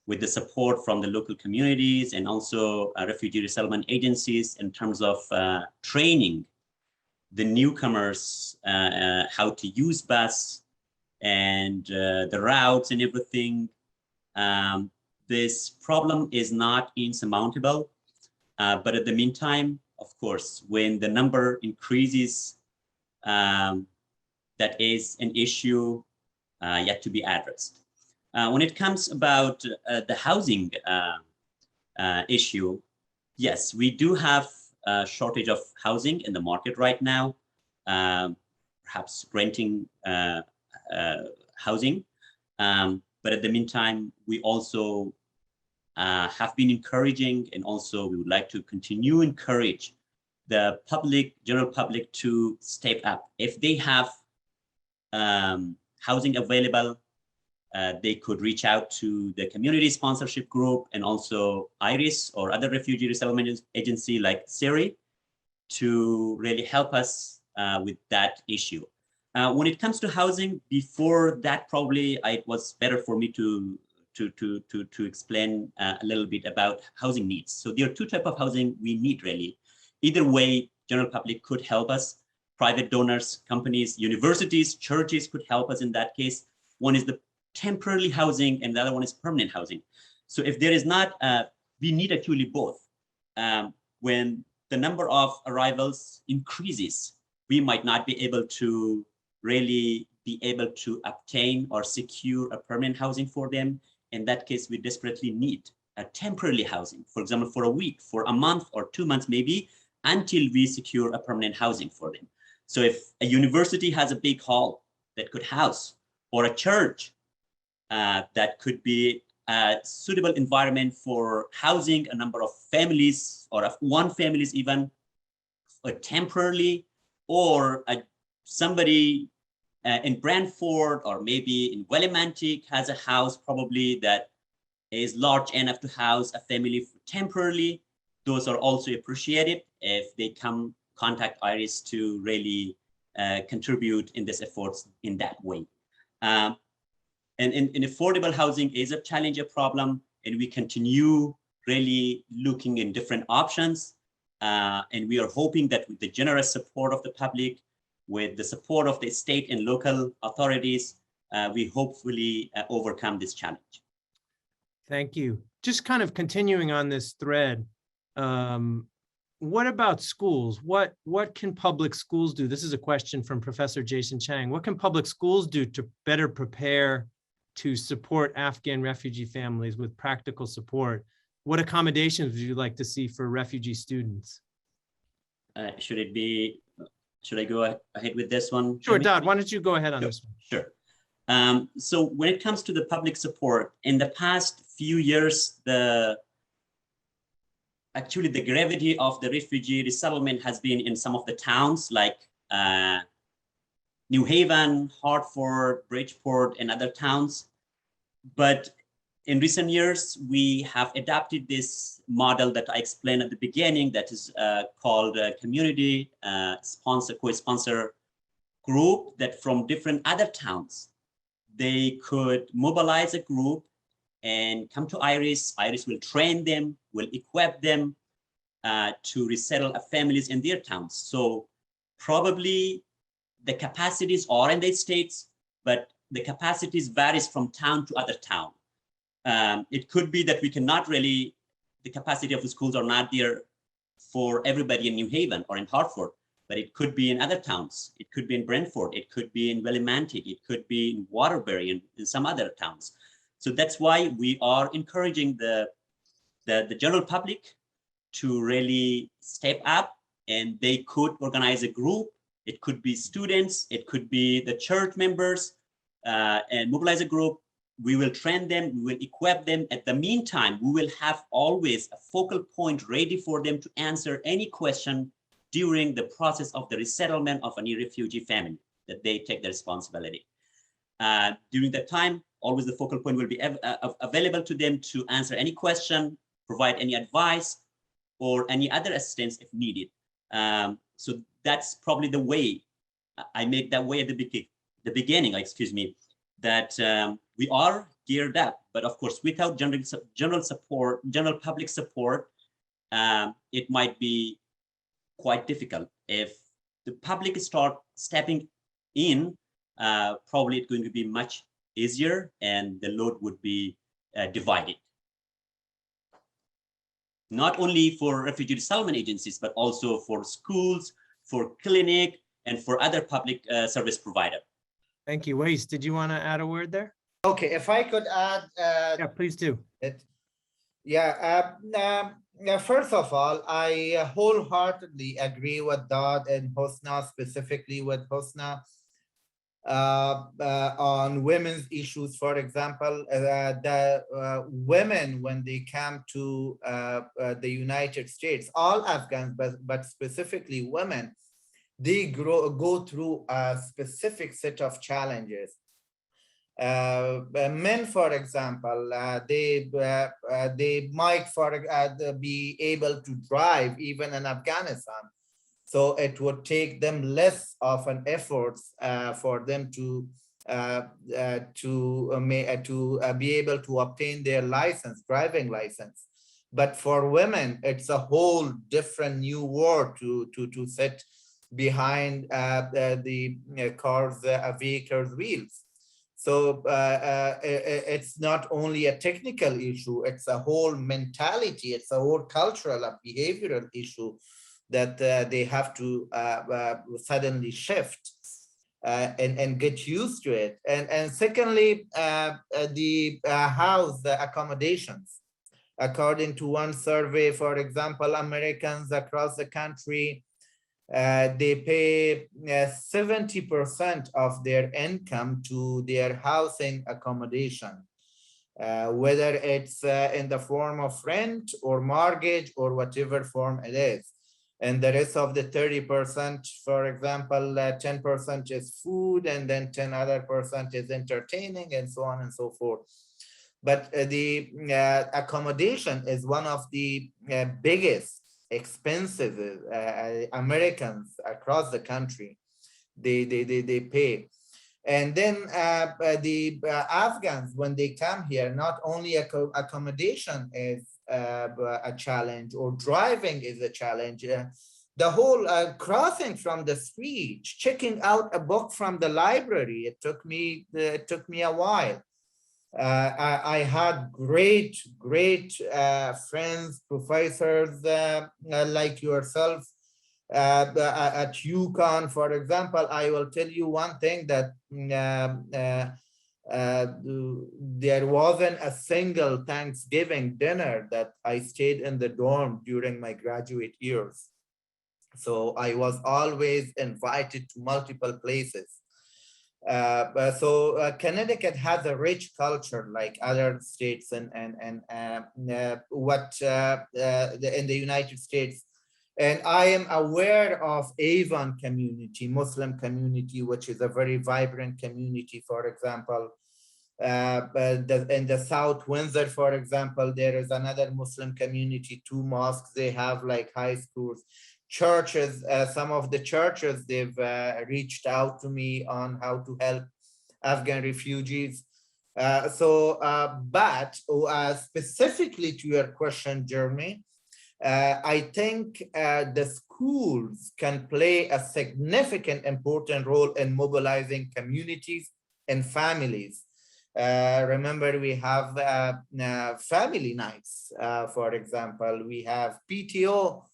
with the support from the local communities and also refugee resettlement agencies in terms of training the newcomers how to use bus and the routes and everything. This problem is not insurmountable, but at the meantime, of course, when the number increases, that is an issue yet to be addressed. When it comes about the housing issue, yes, we do have a shortage of housing in the market right now, perhaps renting housing. But at the meantime, we also have been encouraging, and also we would like to continue encourage the public, general public, to step up. If they have housing available, they could reach out to the community sponsorship group and also IRIS or other refugee resettlement agency like CERI to really help us with that issue. When it comes to housing, before that, probably it was better for me to explain a little bit about housing needs. So there are two types of housing we need really. Either way, general public could help us. Private donors, companies, universities, churches could help us in that case. One is the temporary housing and the other one is permanent housing. So if there is not a we need actually both. When the number of arrivals increases, we might not be able to really be able to obtain or secure a permanent housing for them. In that case, we desperately need a temporary housing, for example, for a week, for a month or 2 months, maybe, until we secure a permanent housing for them. So if a university has a big hall that could house, or a church that could be a suitable environment for housing a number of families, or of one families even, temporarily, or somebody in Brantford or maybe in Willimantic has a house probably that is large enough to house a family temporarily. Those are also appreciated if they contact IRIS to really contribute in this efforts in that way. And in affordable housing is a challenge, a problem, and we continue really looking in different options. And we are hoping that with the generous support of the public, with the support of the state and local authorities, we hopefully overcome this challenge. Thank you. Just kind of continuing on this thread, what about schools? What can public schools do? This is a question from Professor Jason Chang. What can public schools do to better prepare to support Afghan refugee families with practical support? What accommodations would you like to see for refugee students? Should I go ahead with this one? Sure, Daad, why don't you go ahead on this one? Sure. So when it comes to the public support, in the past few years, actually the gravity of the refugee resettlement has been in some of the towns like New Haven, Hartford, Bridgeport, and other towns. But in recent years, we have adopted this model that I explained at the beginning that is called a community co-sponsor group, that from different other towns, they could mobilize a group and come to IRIS. IRIS will train them, will equip them to resettle families in their towns. So probably the capacities are in the states, but the capacities varies from town to other town. It could be that we cannot really, the capacity of the schools are not there for everybody in New Haven or in Hartford, but it could be in other towns. It could be in Brentford. It could be in Willimantic. It could be in Waterbury and in some other towns. So that's why we are encouraging the general public to really step up, and they could organize a group. It could be students. It could be the church members, and mobilize a group. We will train them, we will equip them. At the meantime, we will have always a focal point ready for them to answer any question during the process of the resettlement of any refugee family, that they take the responsibility. During that time, always the focal point will be available to them to answer any question, provide any advice, or any other assistance if needed. So that's probably the way, I make that way at the beginning, excuse me, that we are geared up, but of course, without general support, general public support, it might be quite difficult. If the public start stepping in, probably it's going to be much easier and the load would be divided. Not only for refugee resettlement agencies, but also for schools, for clinic, and for other public service provider. Thank you. Wais, did you want to add a word there? Okay, if I could add. Yeah, please do. First of all, I wholeheartedly agree with Daad and Hosna, specifically with Hosna, on women's issues. For example, the women, when they come to the United States, all Afghans, but specifically women, they go through a specific set of challenges. Men, for example, they might be able to drive even in Afghanistan. So it would take them less of an effort for them to be able to obtain their license, driving license. But for women, it's a whole different new world to sit behind the car's vehicle's wheels. So it's not only a technical issue, it's a whole mentality, it's a whole cultural and behavioral issue that they have to suddenly shift and get used to it. And secondly, the house, the accommodations. According to one survey, for example, Americans across the country, they pay 70% of their income to their housing accommodation, whether it's in the form of rent or mortgage or whatever form it is. And the rest of the 30%, for example, 10% is food, and then 10 other % is entertaining, and so on and so forth. But the accommodation is one of the biggest expenses Americans across the country they pay. And then the Afghans, when they come here, not only accommodation is a challenge, or driving is a challenge. The whole crossing from the street, checking out a book from the library, it took me a while. I had great friends, professors like yourself at UConn, for example. I will tell you one thing, that there wasn't a single Thanksgiving dinner that I stayed in the dorm during my graduate years. So I was always invited to multiple places. Connecticut has a rich culture like other states, and in the United States. And I am aware of Avon community, Muslim community, which is a very vibrant community. For example, in the South Windsor, for example, there is another Muslim community, 2 mosques. They have like high schools. Churches, some of the churches, they've reached out to me on how to help Afghan refugees. But specifically to your question, Jeremy, I think the schools can play a significant, important role in mobilizing communities and families. Remember, we have family nights, for example. We have PTO,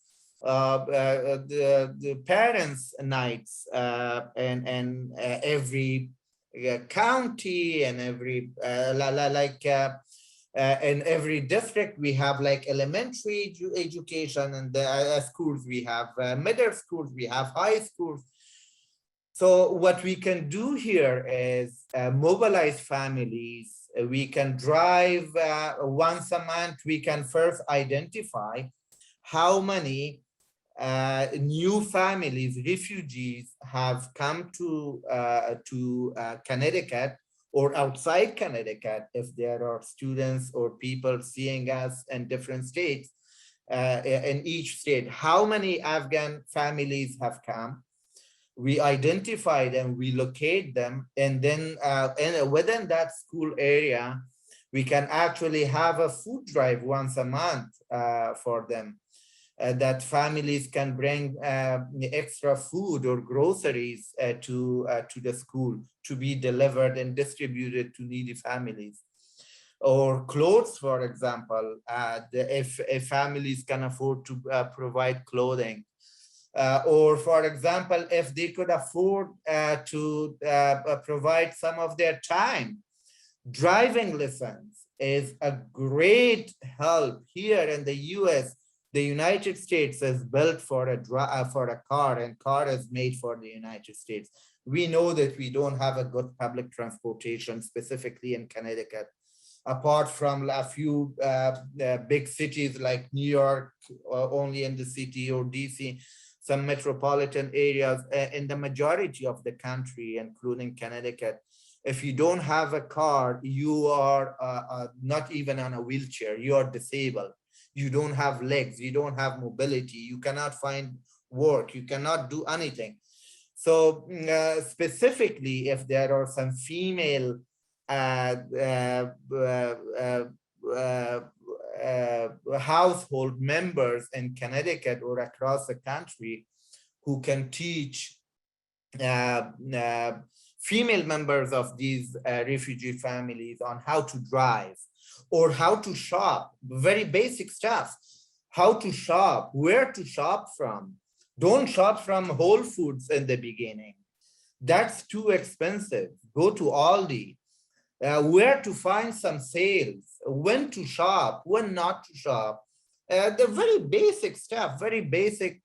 the parents' nights, and every county and every in every district we have like elementary education, and the schools we have middle schools, we have high schools. So what we can do here is mobilize families. We can drive once a month. We can first identify how many new families, refugees, have come to Connecticut or outside Connecticut, if there are students or people seeing us in different states, in each state. How many Afghan families have come? We identify them, we locate them, and then within that school area, we can actually have a food drive once a month for them. That families can bring extra food or groceries to the school to be delivered and distributed to needy families. Or clothes, for example, if families can afford to provide clothing. Or for example, if they could afford to provide some of their time. Driving lessons is a great help. Here in the US, the United States is built for a car, and car is made for the United States. We know that we don't have a good public transportation, specifically in Connecticut, apart from a few big cities like New York, only in the city, or DC, some metropolitan areas. In the majority of the country, including Connecticut, if you don't have a car, you are not even on a wheelchair, you are disabled. You don't have legs, you don't have mobility, you cannot find work, you cannot do anything. So specifically, if there are some female household members in Connecticut or across the country who can teach female members of these refugee families on how to drive or how to shop, very basic stuff, how to shop, where to shop from. Don't shop from Whole Foods in the beginning. That's too expensive. Go to Aldi. Where to find some sales, when to shop, when not to shop. The very basic stuff, very basic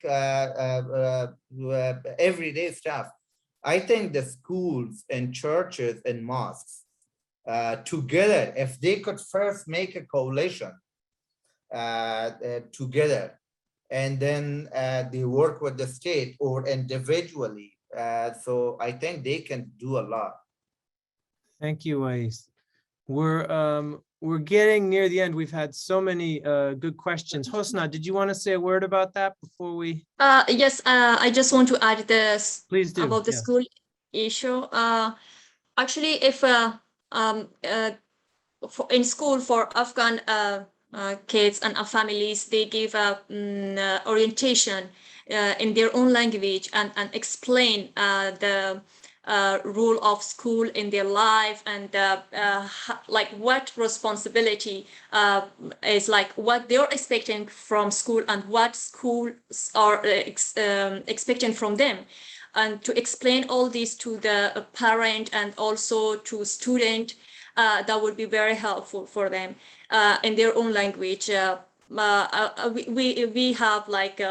everyday stuff. I think the schools and churches and mosques together, if they could first make a coalition together, and then they work with the state or individually. So I think they can do a lot. Thank you, Wais. We're getting near the end. We've had so many good questions. Hosna, did you want to say a word about that before we? Yes, I just want to add this Please do. about the Yeah. school issue. Actually, if in school for Afghan kids and families, they give orientation in their own language and explain the role of school in their life and like what responsibility is, like what they're expecting from school and what schools are expecting from them, and to explain all this to the parent and also to student, that would be very helpful for them in their own language. We have like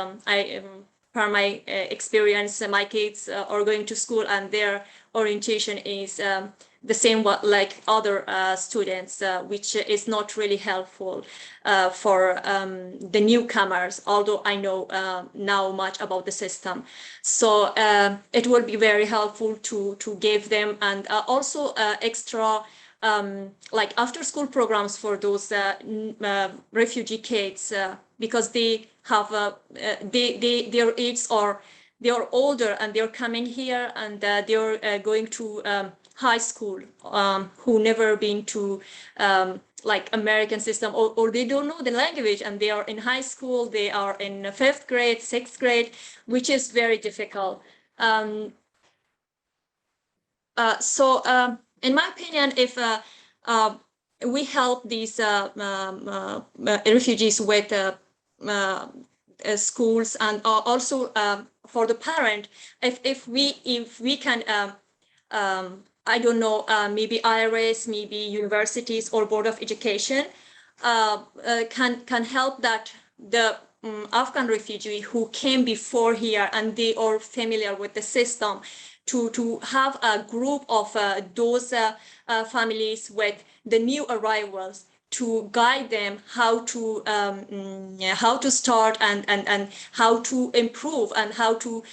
per my experience, my kids are going to school and their orientation is the same like other students, which is not really helpful for the newcomers, although I know now much about the system. So it will be very helpful to give them, and also extra like after school programs for those refugee kids, because they have their age, or they are older and they're coming here and they're going to high school, who never been to like American system, or they don't know the language and they are in high school, they are in 5th grade, 6th grade, which is very difficult. So in my opinion, if we help these refugees with schools, and also for the parent, if we can I don't know, maybe IRS, maybe universities or Board of Education can help that the Afghan refugee who came before here and they are familiar with the system, to have a group of those families with the new arrivals, to guide them how to start and how to improve, and how to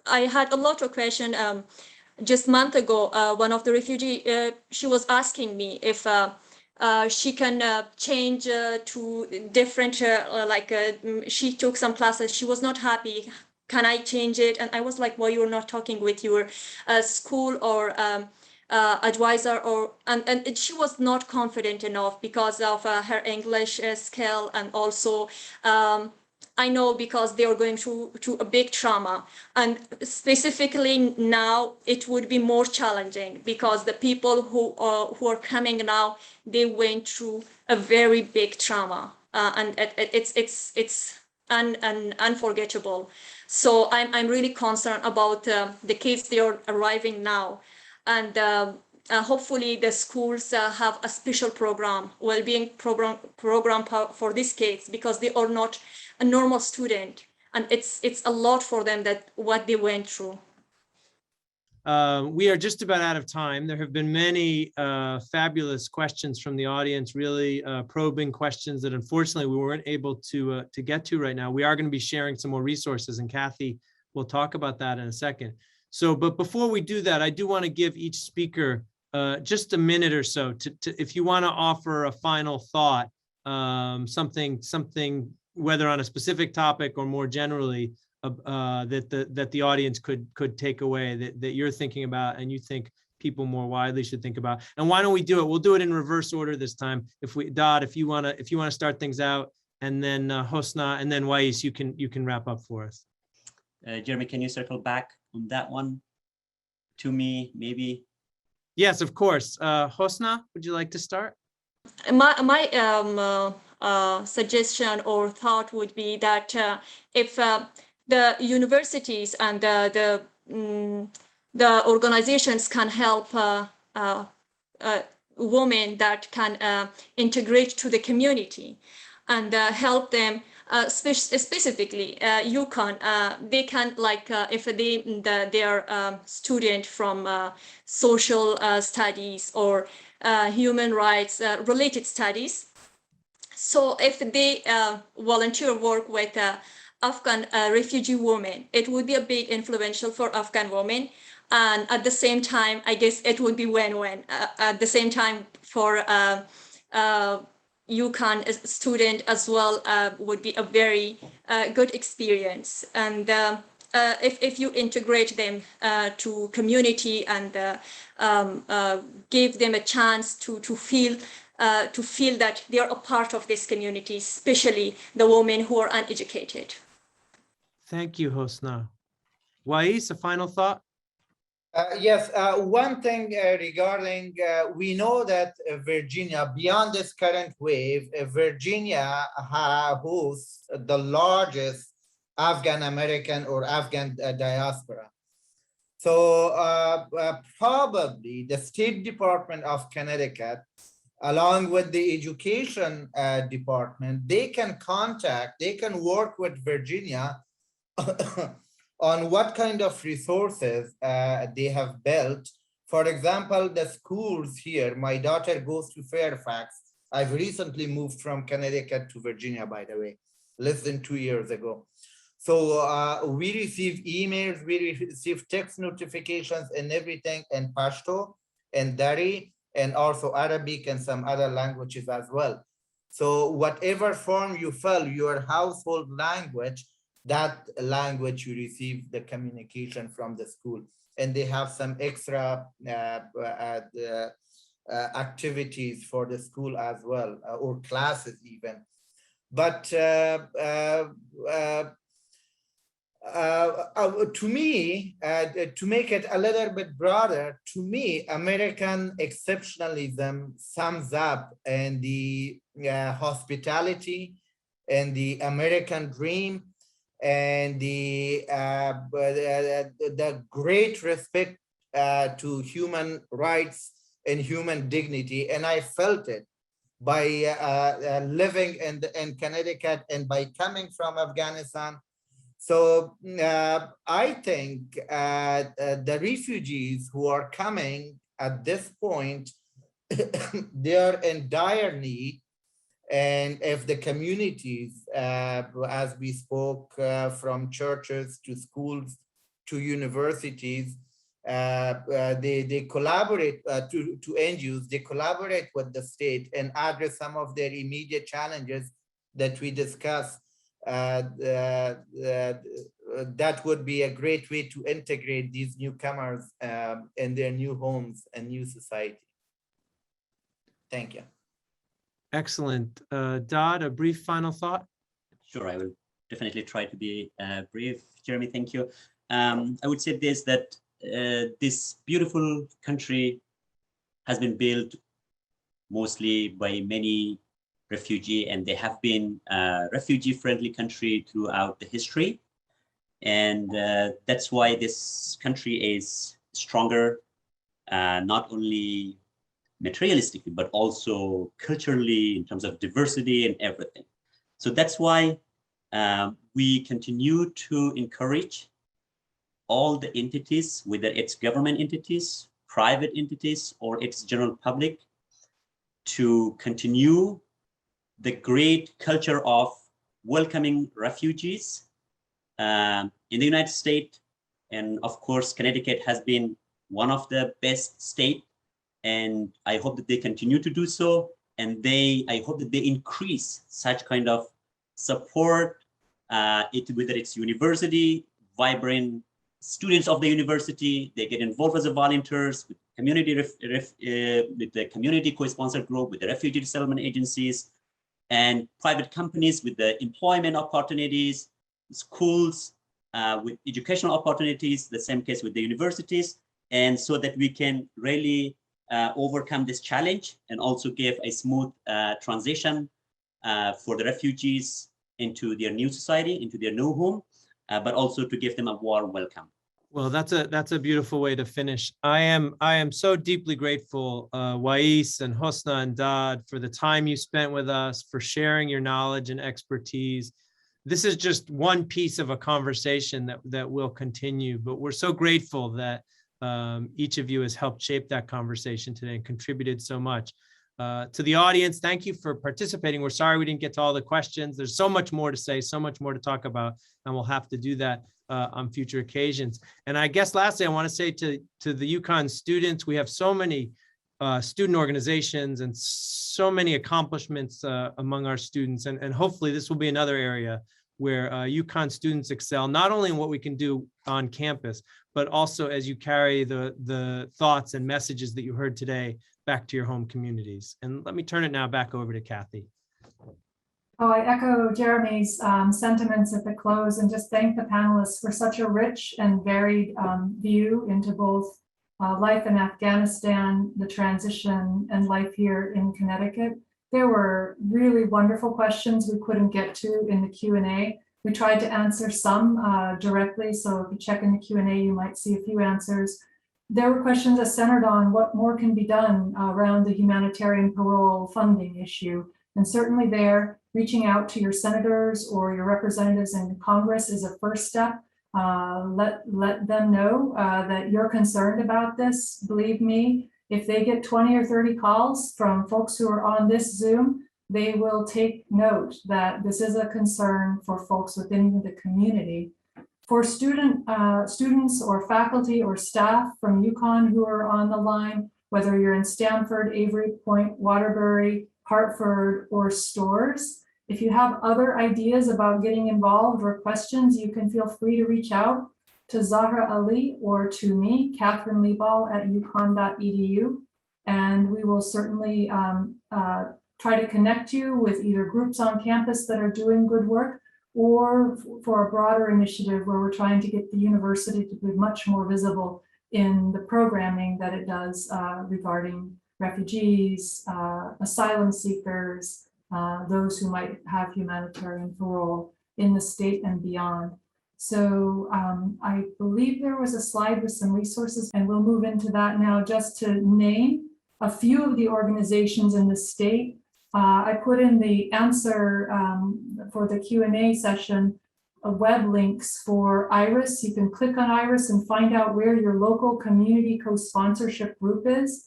I had a lot of questions. Just a month ago, one of the refugee, she was asking me if she can change to different, she took some classes, she was not happy. Can I change it? And I was like, well, you're not talking with your school or advisor, or and she was not confident enough because of her English skill, and also I know because they are going through a big trauma, and specifically now it would be more challenging because the people who are coming now, they went through a very big trauma, and it's unforgettable. So I'm really concerned about the kids they are arriving now, and hopefully the schools have a special program, well-being program for these kids, because they are not a normal student, and it's a lot for them, that what they went through. We are just about out of time. There have been many fabulous questions from the audience, really probing questions that unfortunately we weren't able to get to right now. We are going to be sharing some more resources, and Kathy will talk about that in a second. So, but before we do that, I do want to give each speaker just a minute or so to if you want to offer a final thought, something whether on a specific topic or more generally, that the audience could take away, that you're thinking about and you think people more widely should think about. And why don't we do it? We'll do it in reverse order this time. Daad, if you want to start things out, and then Hosna, and then Wais, you can wrap up for us. Jeremy, can you circle back on that one to me, maybe? Yes, of course. Hosna, would you like to start? My suggestion or thought would be that if the universities and the organizations can help women that can integrate to the community and help them specifically Yukon, they can like if they are student from social studies or human rights related studies. So if they volunteer work with Afghan refugee women, it would be a big influential for Afghan women. And at the same time, I guess it would be win-win. At the same time, for Yukon student as well, would be a very good experience. And if you integrate them to community and give them a chance to feel that they are a part of this community, especially the women who are uneducated. Thank you, Hosna. Wais, a final thought? Yes, one thing regarding, we know that Virginia, beyond this current wave, Virginia hosts the largest Afghan American or Afghan diaspora. So probably the State Department of Connecticut, along with the Education Department, they can work with Virginia on what kind of resources they have built. For example, the schools here, my daughter goes to Fairfax. I've recently moved from Connecticut to Virginia, by the way, less than 2 years ago. So we receive emails, we receive text notifications and everything in Pashto and Dari, and also Arabic and some other languages as well. So whatever form you fill, your household language, that language you receive the communication from the school. And they have some extra activities for the school as well, or classes even. But to me, to make it a little bit broader, to me, American exceptionalism sums up in the hospitality and the American dream and the great respect to human rights and human dignity. And I felt it by living in Connecticut and by coming from Afghanistan. So I think the refugees who are coming at this point, they are in dire need. And if the communities, as we spoke, from churches to schools to universities, they collaborate to NGOs, they collaborate with the state and address some of their immediate challenges that we discussed, that would be a great way to integrate these newcomers in their new homes and new society. Thank you. Excellent. Daad, a brief final thought? Sure, I will definitely try to be brief. Jeremy, thank you. I would say this, that this beautiful country has been built mostly by many refugee, and they have been a refugee-friendly country throughout the history. And that's why this country is stronger, not only materialistically, but also culturally in terms of diversity and everything. So that's why we continue to encourage all the entities, whether it's government entities, private entities, or its general public, to continue the great culture of welcoming refugees in the United States. And of course, Connecticut has been one of the best states, and I hope that they continue to do so. And I hope that they increase such kind of support, whether it's university, vibrant students of the university, they get involved as a volunteers with community, with the community co-sponsor group, with the refugee resettlement agencies, and private companies with the employment opportunities, schools, with educational opportunities, the same case with the universities, and so that we can really overcome this challenge and also give a smooth transition for the refugees into their new society, into their new home, but also to give them a warm welcome. Well, that's a beautiful way to finish. I am so deeply grateful, Wais and Hosna and Daad, for the time you spent with us, for sharing your knowledge and expertise. This is just one piece of a conversation that will continue, but we're so grateful that each of you has helped shape that conversation today and contributed so much. To the audience, thank you for participating. We're sorry we didn't get to all the questions. There's so much more to say, so much more to talk about, and we'll have to do that on future occasions. And I guess lastly, I want to say to the UConn students, we have so many student organizations and so many accomplishments among our students. And hopefully this will be another area where UConn students excel, not only in what we can do on campus, but also as you carry the thoughts and messages that you heard today back to your home communities. And let me turn it now back over to Kathy. Oh, I echo Jeremy's sentiments at the close and just thank the panelists for such a rich and varied view into both life in Afghanistan, the transition, and life here in Connecticut. There were really wonderful questions we couldn't get to in the Q&A. We tried to answer some directly, so if you check in the Q&A, you might see a few answers. There were questions that centered on what more can be done around the humanitarian parole funding issue. And certainly there, reaching out to your senators or your representatives in Congress is a first step. Let them know that you're concerned about this. Believe me, if they get 20 or 30 calls from folks who are on this Zoom, they will take note that this is a concern for folks within the community. For students or faculty or staff from UConn who are on the line, whether you're in Stamford, Avery Point, Waterbury, Hartford, or Stores, if you have other ideas about getting involved or questions, you can feel free to reach out to Zahra Ali or to me, Kathryn Libal at uconn.edu, and we will certainly try to connect you with either groups on campus that are doing good work or for a broader initiative where we're trying to get the university to be much more visible in the programming that it does regarding refugees, asylum seekers, those who might have humanitarian parole in the state and beyond. So I believe there was a slide with some resources, and we'll move into that now just to name a few of the organizations in the state. I put in the answer for the Q&A session web links for IRIS. You can click on IRIS and find out where your local community co-sponsorship group is.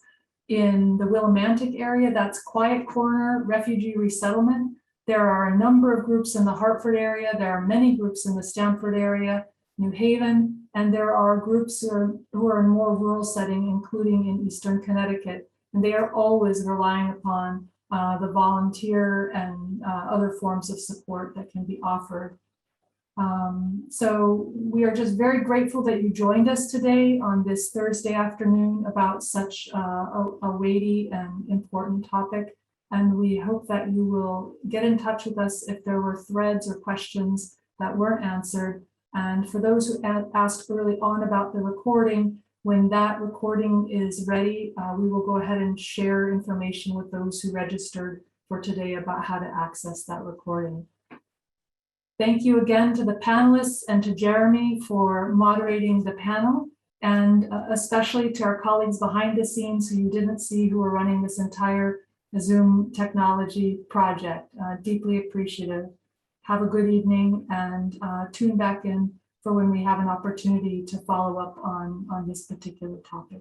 In the Willimantic area, that's Quiet Corner Refugee Resettlement. There are a number of groups in the Hartford area. There are many groups in the Stamford area, New Haven, and there are groups who are in more rural setting, including in Eastern Connecticut. And they are always relying upon the volunteer and other forms of support that can be offered. So we are just very grateful that you joined us today on this Thursday afternoon about such a weighty and important topic. And we hope that you will get in touch with us if there were threads or questions that weren't answered. And for those who asked early on about the recording, when that recording is ready, we will go ahead and share information with those who registered for today about how to access that recording. Thank you again to the panelists and to Jeremy for moderating the panel, and especially to our colleagues behind the scenes who you didn't see who are running this entire Zoom technology project. Deeply appreciative. Have a good evening, and tune back in for when we have an opportunity to follow up on this particular topic.